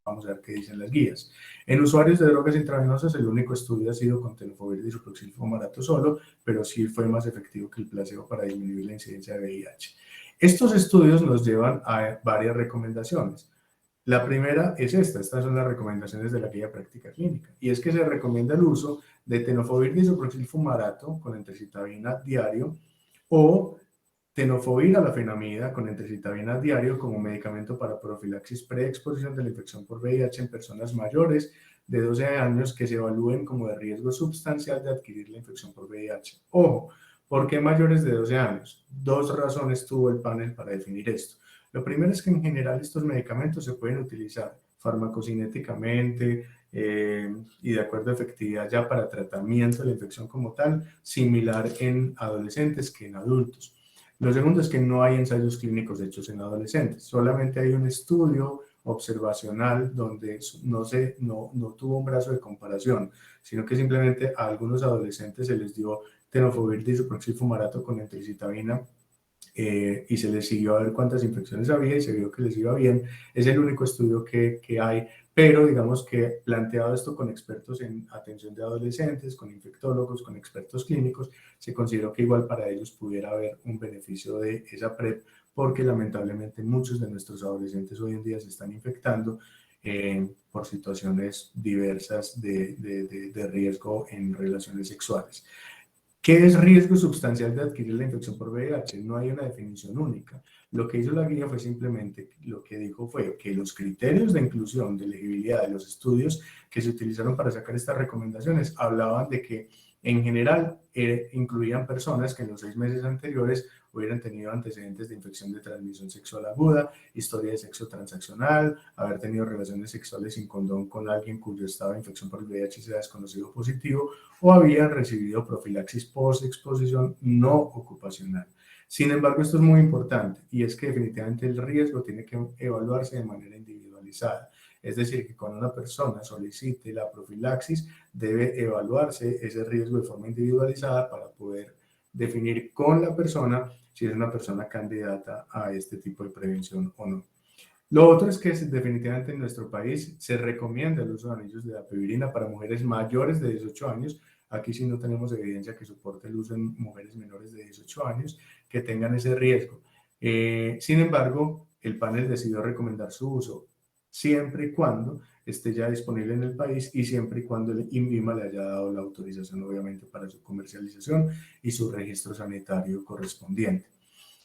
vamos a ver qué dicen las guías. En usuarios de drogas intravenosas, el único estudio ha sido con tenofovir disoproxilfumarato solo, pero sí fue más efectivo que el placebo para disminuir la incidencia de VIH. Estos estudios nos llevan a varias recomendaciones. La primera es estas son las recomendaciones de la guía práctica clínica, y es que se recomienda el uso de tenofovir disoproxilfumarato con entricitabina diario o tenofovir alafenamida con entricitabina diario como medicamento para profilaxis preexposición de la infección por VIH en personas mayores de 12 años que se evalúen como de riesgo sustancial de adquirir la infección por VIH. Ojo, ¿por qué mayores de 12 años? Dos razones tuvo el panel para definir esto. Lo primero es que en general estos medicamentos se pueden utilizar farmacocinéticamente y de acuerdo a efectividad ya para tratamiento de la infección como tal, similar en adolescentes que en adultos. Lo segundo es que no hay ensayos clínicos hechos en adolescentes, solamente hay un estudio observacional donde no tuvo un brazo de comparación, sino que simplemente a algunos adolescentes se les dio tenofovir disoproxilfumarato con entricitabina y se les siguió a ver cuántas infecciones había y se vio que les iba bien. Es el único estudio que hay, pero digamos que planteado esto con expertos en atención de adolescentes, con infectólogos, con expertos clínicos, se consideró que igual para ellos pudiera haber un beneficio de esa PrEP porque lamentablemente muchos de nuestros adolescentes hoy en día se están infectando por situaciones diversas de riesgo en relaciones sexuales. ¿Qué es riesgo sustancial de adquirir la infección por VIH? No hay una definición única. Lo que hizo la guía fue simplemente, lo que dijo fue que los criterios de inclusión, de elegibilidad de los estudios que se utilizaron para sacar estas recomendaciones hablaban de que en general incluían personas que en los 6 meses anteriores hubieran tenido antecedentes de infección de transmisión sexual aguda, historia de sexo transaccional, haber tenido relaciones sexuales sin condón con alguien cuyo estado de infección por el VIH sea desconocido positivo, o habían recibido profilaxis post-exposición no ocupacional. Sin embargo, esto es muy importante y es que definitivamente el riesgo tiene que evaluarse de manera individualizada. Es decir, que cuando una persona solicite la profilaxis, debe evaluarse ese riesgo de forma individualizada para poder definir con la persona si es una persona candidata a este tipo de prevención o no. Lo otro es que definitivamente en nuestro país se recomienda el uso de anillos de dapivirina para mujeres mayores de 18 años. Aquí sí no tenemos evidencia que soporte el uso en mujeres menores de 18 años que tengan ese riesgo. Sin embargo, el panel decidió recomendar su uso siempre y cuando esté ya disponible en el país y siempre y cuando el INVIMA le haya dado la autorización, obviamente, para su comercialización y su registro sanitario correspondiente.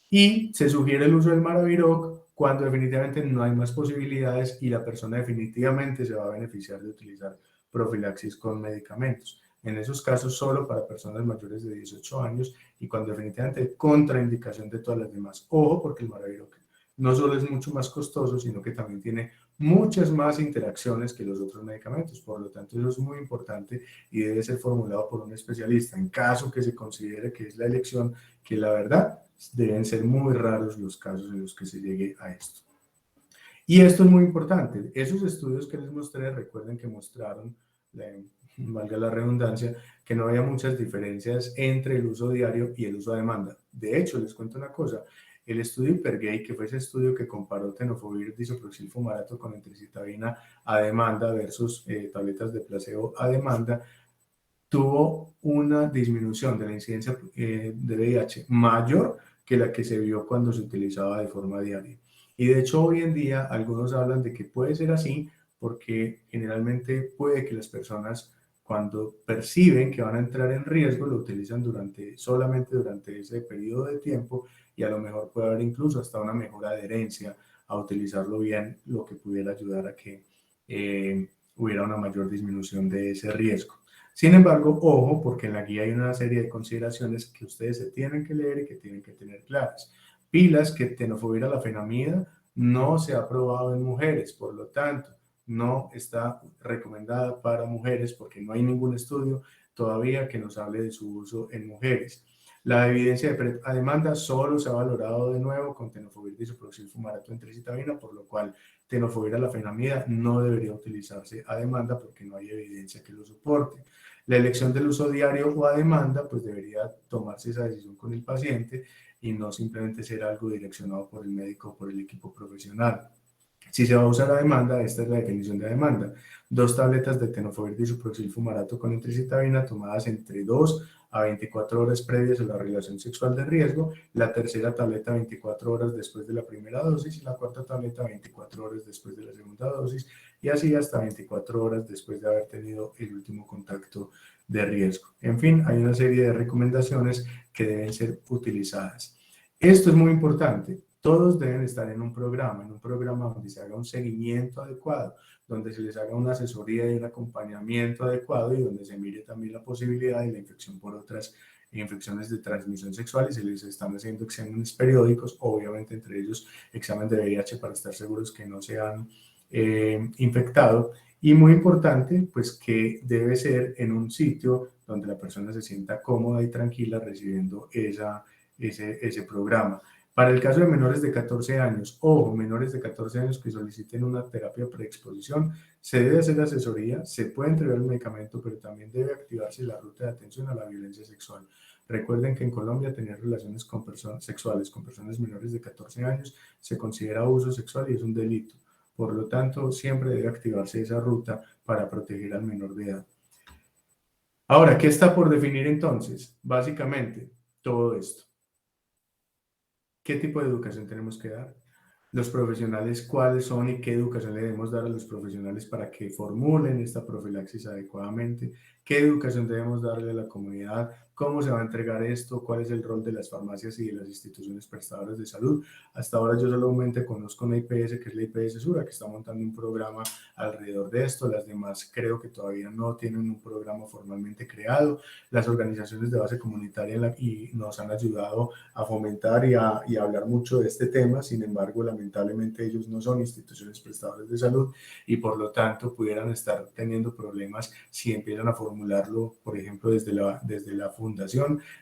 Y se sugiere el uso del Maraviroc cuando definitivamente no hay más posibilidades y la persona definitivamente se va a beneficiar de utilizar profilaxis con medicamentos. En esos casos solo para personas mayores de 18 años y cuando definitivamente hay contraindicación de todas las demás. Ojo, porque el Maraviroc no solo es mucho más costoso, sino que también tiene muchas más interacciones que los otros medicamentos. Por lo tanto, eso es muy importante y debe ser formulado por un especialista en caso que se considere que es la elección, que la verdad deben ser muy raros los casos en los que se llegue a esto. Y esto es muy importante. Esos estudios que les mostré, recuerden que mostraron, valga la redundancia, que no había muchas diferencias entre el uso diario y el uso a demanda. De hecho, les cuento una cosa. El estudio Hypergate, que fue ese estudio que comparó tenofovir disoproxil fumarato con entricitabina a demanda versus tabletas de placebo a demanda, tuvo una disminución de la incidencia de VIH mayor que la que se vio cuando se utilizaba de forma diaria. Y de hecho hoy en día algunos hablan de que puede ser así porque generalmente puede que las personas cuando perciben que van a entrar en riesgo lo utilizan solamente durante ese periodo de tiempo y a lo mejor puede haber incluso hasta una mejor adherencia a utilizarlo bien, lo que pudiera ayudar a que hubiera una mayor disminución de ese riesgo. Sin embargo, ojo, porque en la guía hay una serie de consideraciones que ustedes se tienen que leer y que tienen que tener claras. Pilas que tenofovir a la fenamida no se ha aprobado en mujeres, por lo tanto, no está recomendada para mujeres porque no hay ningún estudio todavía que nos hable de su uso en mujeres. La evidencia de a demanda solo se ha valorado de nuevo con tenofovir disoproxil fumarato entricitabina, por lo cual tenofovir a la fenamida no debería utilizarse a demanda porque no hay evidencia que lo soporte. La elección del uso diario o a demanda, pues debería tomarse esa decisión con el paciente y no simplemente ser algo direccionado por el médico o por el equipo profesional. Si se va a usar a demanda, esta es la definición de demanda. 2 tabletas de tenofovir disoproxil fumarato con entricitabina tomadas entre 2 a 24 horas previas a la relación sexual de riesgo, la tercera tableta 24 horas después de la primera dosis y la cuarta tableta 24 horas después de la segunda dosis y así hasta 24 horas después de haber tenido el último contacto de riesgo. En fin, hay una serie de recomendaciones que deben ser utilizadas. Esto es muy importante. Todos deben estar en un programa donde se haga un seguimiento adecuado, donde se les haga una asesoría y un acompañamiento adecuado y donde se mire también la posibilidad de la infección por otras infecciones de transmisión sexual y se les están haciendo exámenes periódicos, obviamente entre ellos examen de VIH para estar seguros que no se han infectado. Y muy importante, pues que debe ser en un sitio donde la persona se sienta cómoda y tranquila recibiendo ese programa. Para el caso de menores de 14 años o menores de 14 años que soliciten una terapia preexposición, se debe hacer asesoría, se puede entregar el medicamento, pero también debe activarse la ruta de atención a la violencia sexual. Recuerden que en Colombia tener relaciones sexuales con personas menores de 14 años se considera abuso sexual y es un delito. Por lo tanto, siempre debe activarse esa ruta para proteger al menor de edad. Ahora, ¿qué está por definir entonces? Básicamente, todo esto. ¿qué tipo de educación tenemos que dar? Los profesionales, cuáles son y qué educación le debemos dar a los profesionales para que formulen esta profilaxis adecuadamente, qué educación debemos darle a la comunidad, cómo se va a entregar esto, cuál es el rol de las farmacias y de las instituciones prestadoras de salud. Hasta ahora yo solamente conozco una IPS, que es la IPS Sura, que está montando un programa alrededor de esto. Las demás creo que todavía no tienen un programa formalmente creado. Las organizaciones de base comunitaria y nos han ayudado a fomentar y a hablar mucho de este tema. Sin embargo, lamentablemente ellos no son instituciones prestadoras de salud y por lo tanto pudieran estar teniendo problemas si empiezan a formularlo, por ejemplo, desde la fundación.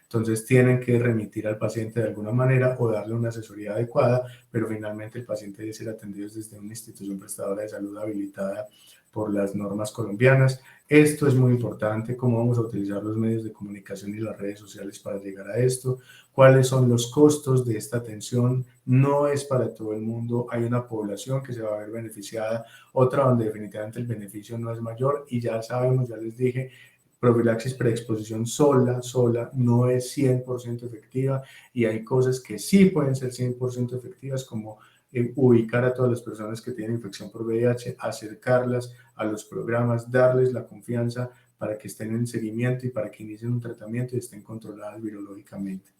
Entonces tienen que remitir al paciente de alguna manera o darle una asesoría adecuada, pero finalmente el paciente debe ser atendido desde una institución prestadora de salud habilitada por las normas colombianas. Esto es muy importante, cómo vamos a utilizar los medios de comunicación y las redes sociales para llegar a esto, cuáles son los costos de esta atención. No es para todo el mundo, hay una población que se va a ver beneficiada, otra donde definitivamente el beneficio no es mayor y ya sabemos, ya les dije, profilaxis preexposición sola no es 100% efectiva y hay cosas que sí pueden ser 100% efectivas como ubicar a todas las personas que tienen infección por VIH, acercarlas a los programas, darles la confianza para que estén en seguimiento y para que inicien un tratamiento y estén controladas virológicamente.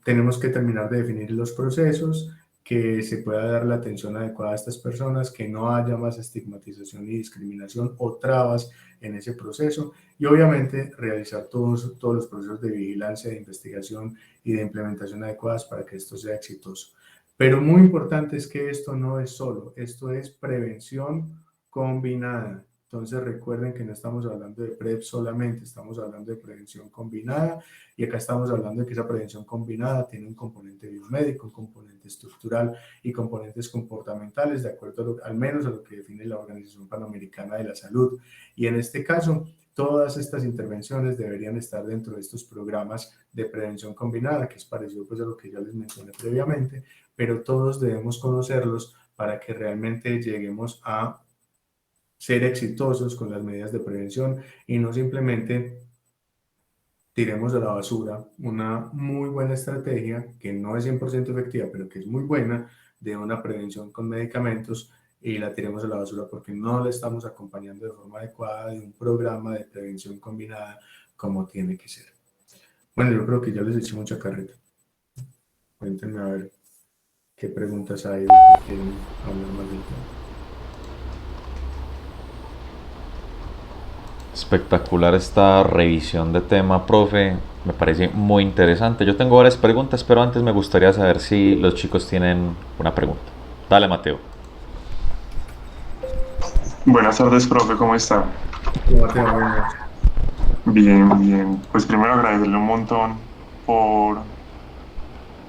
Tenemos que terminar de definir los procesos, que se pueda dar la atención adecuada a estas personas, que no haya más estigmatización y discriminación o trabas en ese proceso y obviamente realizar todos los procesos de vigilancia, de investigación y de implementación adecuadas para que esto sea exitoso. Pero muy importante es que esto no es solo, esto es prevención combinada. Entonces recuerden que no estamos hablando de PrEP solamente, estamos hablando de prevención combinada y acá estamos hablando de que esa prevención combinada tiene un componente biomédico, un componente estructural y componentes comportamentales, de acuerdo al menos a lo que define la Organización Panamericana de la Salud. Y en este caso, todas estas intervenciones deberían estar dentro de estos programas de prevención combinada, que es parecido pues a lo que ya les mencioné previamente, pero todos debemos conocerlos para que realmente lleguemos a ser exitosos con las medidas de prevención y no simplemente tiremos a la basura una muy buena estrategia que no es 100% efectiva, pero que es muy buena de una prevención con medicamentos y la tiremos a la basura porque no la estamos acompañando de forma adecuada de un programa de prevención combinada como tiene que ser. Bueno, yo creo que ya les eché mucha carreta. Cuéntenme a ver qué preguntas hay o qué quieren hablar más del tema. Espectacular esta revisión de tema, profe. Me parece muy interesante. Yo tengo varias preguntas, pero antes me gustaría saber si los chicos tienen una pregunta. Dale, Mateo. Buenas tardes, profe, ¿cómo está? ¿Cómo te va? Bien, bien. Pues primero agradecerle un montón por,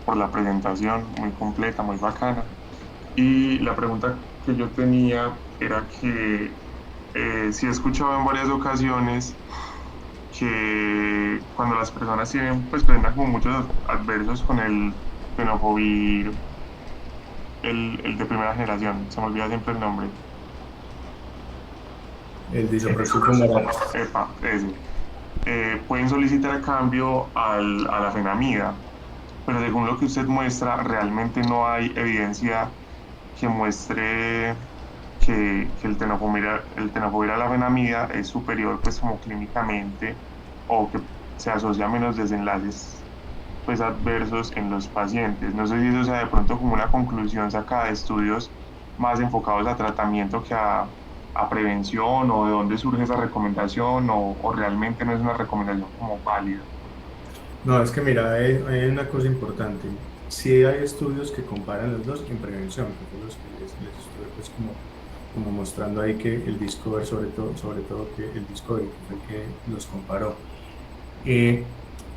por la presentación, muy completa, muy bacana. Y la pregunta que yo tenía era que sí he escuchado en varias ocasiones que cuando las personas tienen, pues presentan como muchos adversos con el tenofovir, el de primera generación, se me olvida siempre el nombre. El disoproxil fumarate. Epa, ese. Pueden solicitar a cambio a la fenamida, pero según lo que usted muestra, realmente no hay evidencia que muestre que el tenofovir a la fenamida es superior, pues como clínicamente, o que se asocia a menos desenlaces pues adversos en los pacientes. No sé si eso sea de pronto como una conclusión sacada de estudios más enfocados a tratamiento que a prevención, o de dónde surge esa recomendación, o realmente no es una recomendación como válida. No, es que mira, hay una cosa importante. Sí hay estudios que comparan los dos en prevención, que fue los que les estuve pues como mostrando ahí que el Discover, sobre todo que el Discover que fue el que los comparó.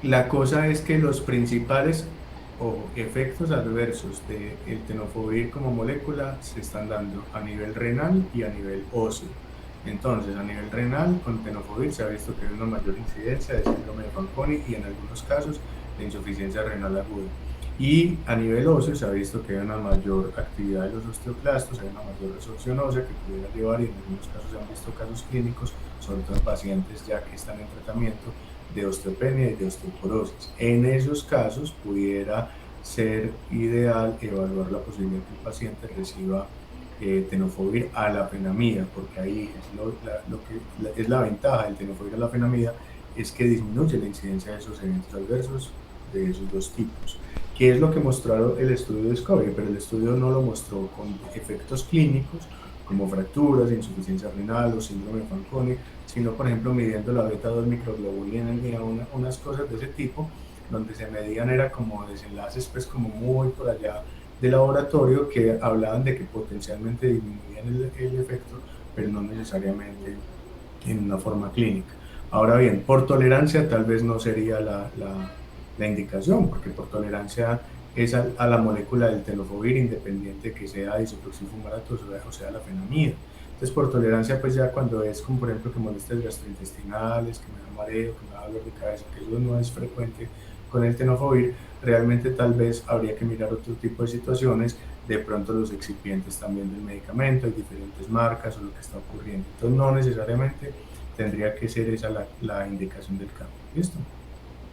La cosa es que los principales o efectos adversos del tenofovir como molécula se están dando a nivel renal y a nivel óseo. Entonces, a nivel renal, con tenofovir se ha visto que hay una mayor incidencia de síndrome de Fanconi y en algunos casos de insuficiencia renal aguda. Y a nivel óseo se ha visto que hay una mayor actividad de los osteoclastos, hay una mayor resorción ósea que pudiera llevar, y en algunos casos se han visto casos clínicos, sobre todo en pacientes ya que están en tratamiento, de osteopenia y de osteoporosis. En esos casos pudiera ser ideal evaluar la posibilidad que el paciente reciba tenofovir a la fenamida, porque ahí es es la ventaja del tenofovir a la fenamida, es que disminuye la incidencia de esos eventos adversos de esos dos tipos, que es lo que mostró el estudio de Discovery, pero el estudio no lo mostró con efectos clínicos como fracturas, insuficiencia renal o síndrome de Fanconi, sino por ejemplo midiendo la beta 2 microglobulina, unas cosas de ese tipo, donde se medían era como desenlaces pues como muy por allá de laboratorio que hablaban de que potencialmente disminuían el efecto, pero no necesariamente en una forma clínica. Ahora bien, por tolerancia tal vez no sería la indicación, porque por tolerancia es a la molécula del tenofovir, independiente que sea disoproxilfumarato o sea la fenamida. Entonces, por tolerancia, pues ya cuando es como por ejemplo que molestias gastrointestinales, que me da mareo, que me da dolor de cabeza, que eso no es frecuente con el tenofovir, realmente tal vez habría que mirar otro tipo de situaciones, de pronto los excipientes también del medicamento, hay diferentes marcas o lo que está ocurriendo. Entonces, no necesariamente tendría que ser esa la indicación del cambio. ¿Listo?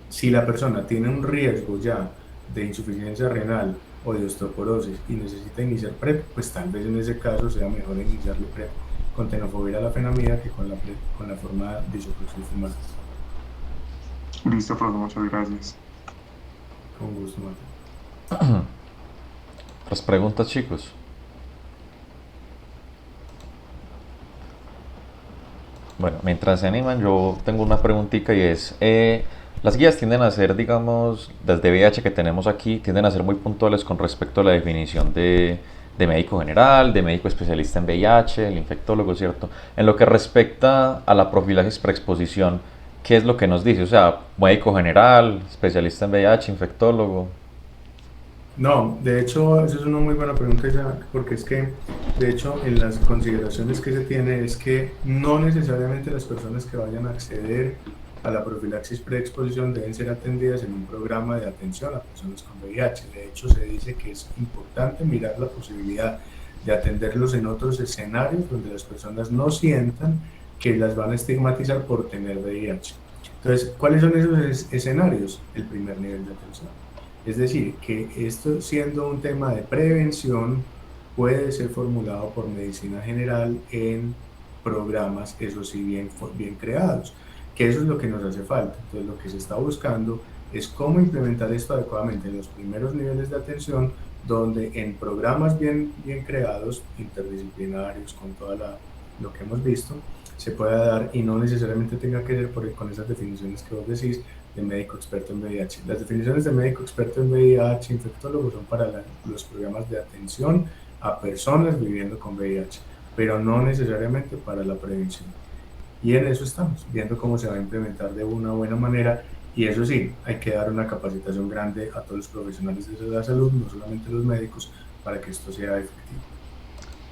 Si la persona tiene un riesgo ya de insuficiencia renal o de osteoporosis y necesita iniciar PrEP, pues tal vez en ese caso sea mejor iniciarle PrEP con tenofovir a la fenamida que con la forma de isoproxilfumab. Listo, profe, muchas gracias. Con gusto, Mateo. ¿Otras preguntas, chicos? Bueno, mientras se animan, yo tengo una preguntita y es, las guías tienden a ser, digamos, desde VIH que tenemos aquí, tienden a ser muy puntuales con respecto a la definición de médico general, de médico especialista en VIH, el infectólogo, ¿cierto? En lo que respecta a la profilaxis preexposición, ¿qué es lo que nos dice? O sea, médico general, especialista en VIH, infectólogo. No, de hecho, esa es una muy buena pregunta, ya, porque es que, de hecho, en las consideraciones que se tiene es que no necesariamente las personas que vayan a acceder a la profilaxis preexposición deben ser atendidas en un programa de atención a personas con VIH. De hecho, se dice que es importante mirar la posibilidad de atenderlos en otros escenarios donde las personas no sientan que las van a estigmatizar por tener VIH. Entonces, ¿cuáles son esos escenarios? El primer nivel de atención. Es decir, que esto siendo un tema de prevención puede ser formulado por medicina general en programas, eso sí, bien creados, que eso es lo que nos hace falta. Entonces, lo que se está buscando es cómo implementar esto adecuadamente en los primeros niveles de atención, donde en programas bien creados, interdisciplinarios, con lo que hemos visto, se pueda dar y no necesariamente tenga que ser con esas definiciones que vos decís, de médico experto en VIH. Las definiciones de médico experto en VIH, infectólogo, son para los programas de atención a personas viviendo con VIH, pero no necesariamente para la prevención. Y en eso estamos, viendo cómo se va a implementar de una buena manera. Y eso sí, hay que dar una capacitación grande a todos los profesionales de la salud, no solamente los médicos, para que esto sea efectivo.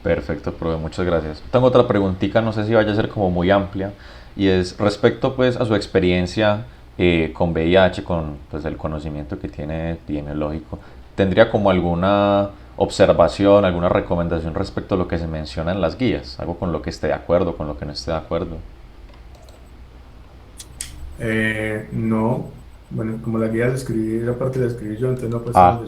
Perfecto, profe, muchas gracias. Tengo otra preguntita, no sé si vaya a ser como muy amplia, y es respecto pues a su experiencia con VIH, con pues el conocimiento que tiene epidemiológico. ¿Tendría como alguna observación, alguna recomendación respecto a lo que se menciona en las guías? Algo con lo que esté de acuerdo, con lo que no esté de acuerdo. No, bueno, como la guía la escribí, esa parte la escribí yo, entonces no pues Ah,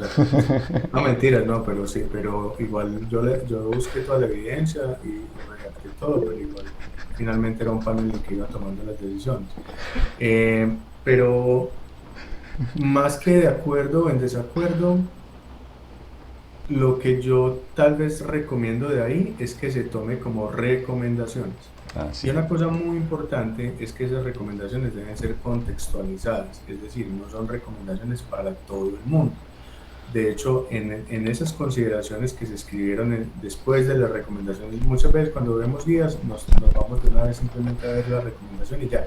no, mentiras, no, pero sí, pero igual yo busqué toda la evidencia y redacté todo, pero igual finalmente era un panel el que iba tomando las decisiones. Pero más que de acuerdo o en desacuerdo, lo que yo tal vez recomiendo de ahí es que se tome como recomendaciones. sí. Y una cosa muy importante es que esas recomendaciones deben ser contextualizadas, es decir, no son recomendaciones para todo el mundo. De hecho, en esas consideraciones que se escribieron después de las recomendaciones, muchas veces cuando vemos guías nos vamos de una vez simplemente a ver la recomendación y ya.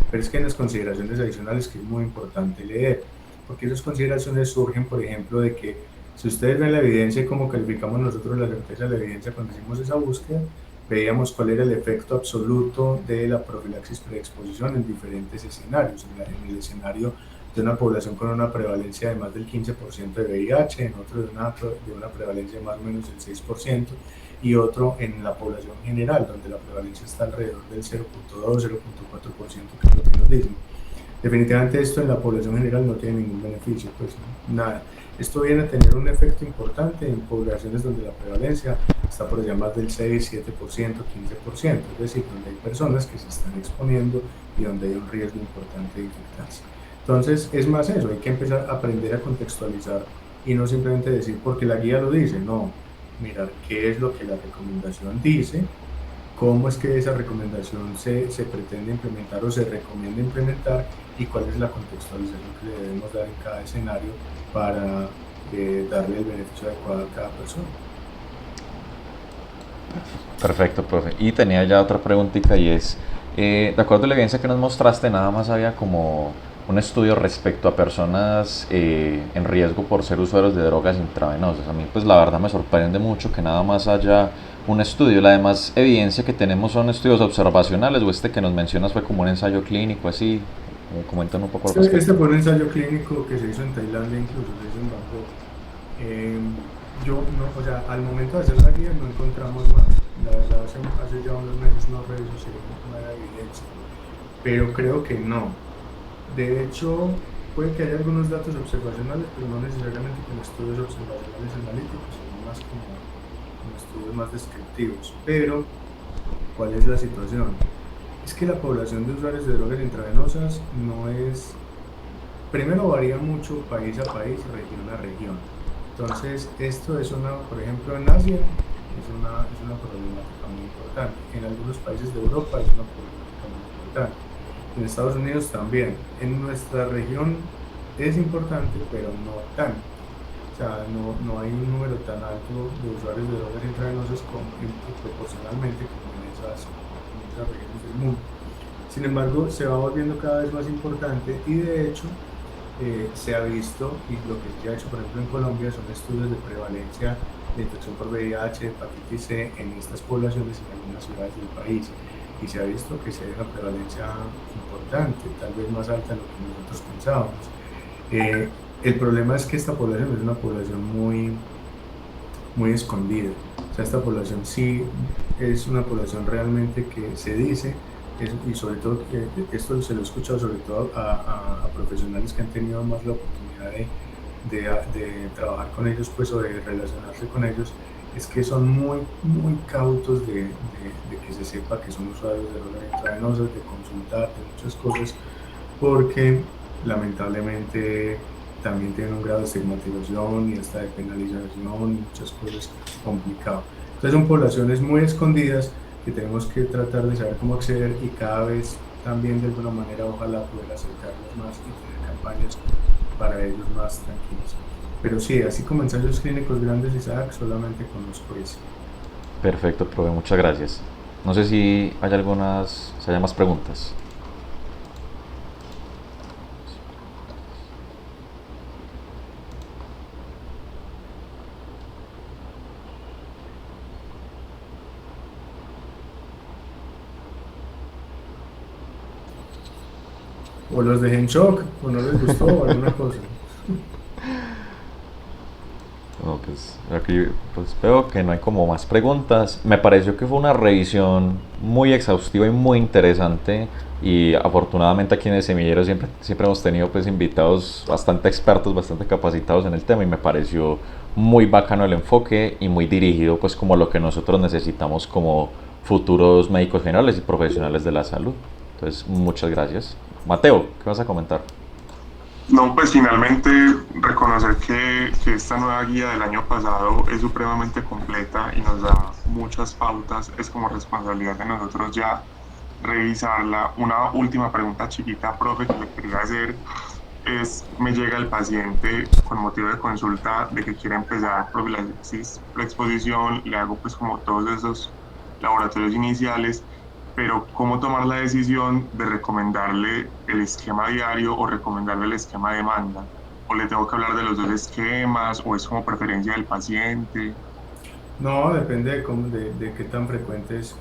Pero es que en las consideraciones adicionales que es muy importante leer, porque esas consideraciones surgen, por ejemplo, de que si ustedes ven la evidencia y cómo calificamos nosotros la certeza de la evidencia cuando hicimos esa búsqueda, veíamos cuál era el efecto absoluto de la profilaxis preexposición en diferentes escenarios. En el escenario de una población con una prevalencia de más del 15% de VIH, en otro de una prevalencia de más o menos del 6%, y otro en la población general, donde la prevalencia está alrededor del 0.2, 0.4%, que es lo que nos dicen. definitivamente esto en la población general no tiene ningún beneficio, pues nada. Esto viene a tener un efecto importante en poblaciones donde la prevalencia está por allá más del 6, 7%, 15%, es decir, donde hay personas que se están exponiendo y donde hay un riesgo importante de infectarse. Entonces, es más eso, hay que empezar a aprender a contextualizar y no simplemente decir porque la guía lo dice, no, mirar qué es lo que la recomendación dice, cómo es que esa recomendación se pretende implementar o se recomienda implementar y cuál es la contextualización que le debemos dar en cada escenario para darle el beneficio adecuado a cada persona. Perfecto, profe. Y tenía ya otra preguntita y es, de acuerdo a la evidencia que nos mostraste, nada más había como un estudio respecto a personas en riesgo por ser usuarios de drogas intravenosas. A mí pues la verdad me sorprende mucho que nada más haya un estudio. La demás evidencia que tenemos son estudios observacionales o este que nos mencionas fue como un ensayo clínico, así. Comentan un poco al Este respecto. fue un ensayo clínico que se hizo en Tailandia, incluso se hizo en Bangkok. Yo, no, o sea, al momento de hacer la guía no encontramos más. La verdad, hace ya unos meses no reviso si no hay evidencia, pero creo que no. De hecho, puede que haya algunos datos observacionales, pero no necesariamente con estudios observacionales analíticos, sino más como con estudios más descriptivos. Pero, ¿cuál es la situación? Es que la población de usuarios de drogas intravenosas no es, primero varía mucho país a país, región a región. Entonces, esto es una, por ejemplo, en Asia es una problemática muy importante. En algunos países de Europa es una problemática muy importante. En Estados Unidos también. En nuestra región es importante, pero no tanto. O sea, no hay un número tan alto de usuarios de drogas intravenosas proporcionalmente como en esas regiones del mundo. Sin embargo, se va volviendo cada vez más importante y de hecho se ha visto, y lo que se ha hecho, por ejemplo, en Colombia son estudios de prevalencia de infección por VIH, hepatitis C en estas poblaciones en algunas ciudades del país. Y se ha visto que se hay una prevalencia importante, tal vez más alta de lo que nosotros pensábamos. El problema es que esta población es una población muy escondida. O sea, esta población sí es una población realmente que se dice, y sobre todo que esto se lo he escuchado sobre todo a profesionales que han tenido más la oportunidad de trabajar con ellos, pues, o de relacionarse con ellos, es que son muy cautos de que se sepa que son usuarios de drogas intravenosas, de consultar, de muchas cosas, porque lamentablemente también tienen un grado de estigmatización y hasta de penalización y muchas cosas complicadas. Entonces son poblaciones muy escondidas que tenemos que tratar de saber cómo acceder y cada vez también de alguna manera ojalá poder acercarlos más y tener campañas para ellos más tranquilos. Pero sí, así como ensayos clínicos grandes, Isaac, solamente conozco ese. Perfecto, profe, muchas gracias. No sé si haya más preguntas. O los dejé en shock, o no les gustó, o alguna cosa. No, pues aquí pues veo que no hay como más preguntas. Me pareció que fue una revisión muy exhaustiva y muy interesante y afortunadamente aquí en el semillero siempre hemos tenido pues invitados bastante expertos, bastante capacitados en el tema y me pareció muy bacano el enfoque y muy dirigido pues como lo que nosotros necesitamos como futuros médicos generales y profesionales de la salud. Entonces, muchas gracias. Mateo, ¿qué vas a comentar? No, pues finalmente reconocer que esta nueva guía del año pasado es supremamente completa y nos da muchas pautas, es como responsabilidad de nosotros ya revisarla. Una última pregunta chiquita, profe, que le quería hacer es, me llega el paciente con motivo de consulta de que quiere empezar profilaxis, preexposición, le hago pues como todos esos laboratorios iniciales, pero ¿cómo tomar la decisión de recomendarle el esquema diario o recomendarle el esquema de demanda? ¿O le tengo que hablar de los dos esquemas o es como preferencia del paciente? No, depende de qué tan frecuentes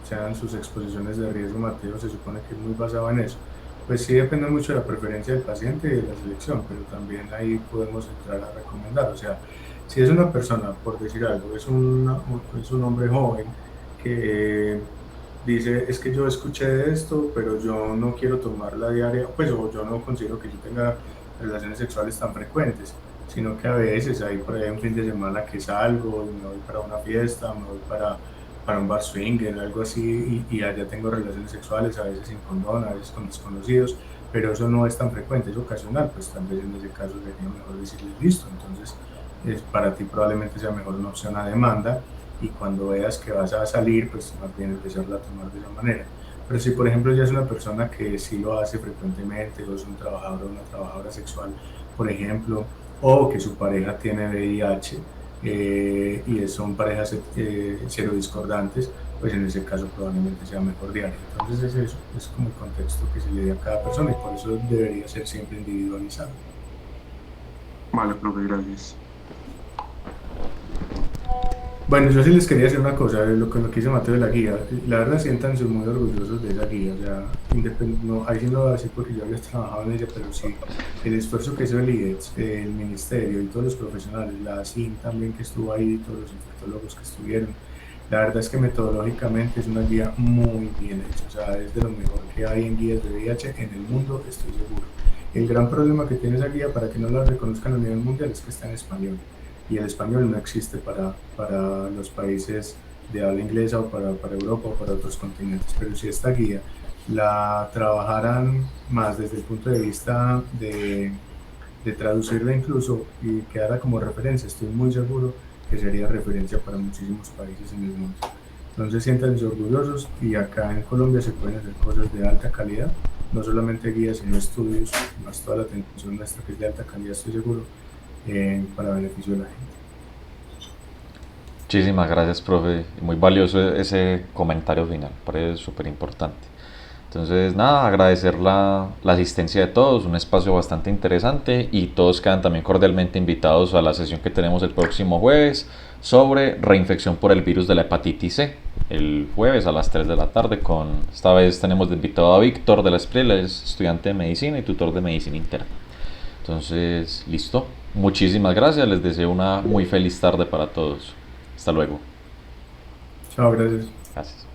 sean sus exposiciones de riesgo, Mateo, se supone que es muy basado en eso. Pues sí depende mucho de la preferencia del paciente y de la selección, pero también ahí podemos entrar a recomendar. O sea, si es una persona, por decir algo, es un hombre joven que dice, es que yo escuché de esto, pero yo no quiero tomarla diaria, pues o yo no considero que yo tenga relaciones sexuales tan frecuentes, sino que a veces hay por ahí un fin de semana que salgo y me voy para una fiesta, me voy para un bar swinger, algo así, y allá tengo relaciones sexuales, a veces sin condón, a veces con desconocidos, pero eso no es tan frecuente, es ocasional, pues tal vez en ese caso sería mejor decirles listo, entonces para ti probablemente sea mejor una opción a demanda y cuando veas que vas a salir, pues más bien empezarla a tomar de esa manera. Pero si por ejemplo ya es una persona que sí lo hace frecuentemente, o es un trabajador o una trabajadora sexual, por ejemplo, o que su pareja tiene VIH y son parejas serodiscordantes, pues en ese caso probablemente sea mejor diario. Entonces es eso, es como el contexto que se le da a cada persona y por eso debería ser siempre individualizado. Vale, profe, gracias. Bueno, yo sí les quería decir una cosa, con lo que dice Mateo de la guía. La verdad, siéntanse muy orgullosos de esa guía. O sea, no, ahí sí no lo voy a decir porque yo había trabajado en ella, pero sí, el esfuerzo que hizo el IEDS, el ministerio y todos los profesionales, la CIN también que estuvo ahí, todos los infectólogos que estuvieron. La verdad es que metodológicamente es una guía muy bien hecha. O sea, es de lo mejor que hay en guías de VIH en el mundo, estoy seguro. El gran problema que tiene esa guía para que no la reconozcan a nivel mundial es que está en español y el español no existe para los países de habla inglesa o para Europa o para otros continentes. Pero si esta guía la trabajaran más desde el punto de vista de traducirla incluso y quedara como referencia, estoy muy seguro que sería referencia para muchísimos países en el mundo. Entonces siéntanse orgullosos y acá en Colombia se pueden hacer cosas de alta calidad, no solamente guías, sino estudios, más toda la atención nuestra que es de alta calidad, estoy seguro, para beneficio de la gente. Muchísimas gracias, profe. Muy valioso ese comentario final, parece súper importante. Entonces, nada, agradecer la asistencia de todos, un espacio bastante interesante y todos quedan también cordialmente invitados a la sesión que tenemos el próximo jueves sobre reinfección por el virus de la hepatitis C, el jueves a las 3 de la tarde esta vez tenemos de invitado a Víctor de la Espriella, es estudiante de medicina y tutor de medicina interna. Entonces, listo. Muchísimas gracias, les deseo una muy feliz tarde para todos. Hasta luego. Chao, gracias. Gracias.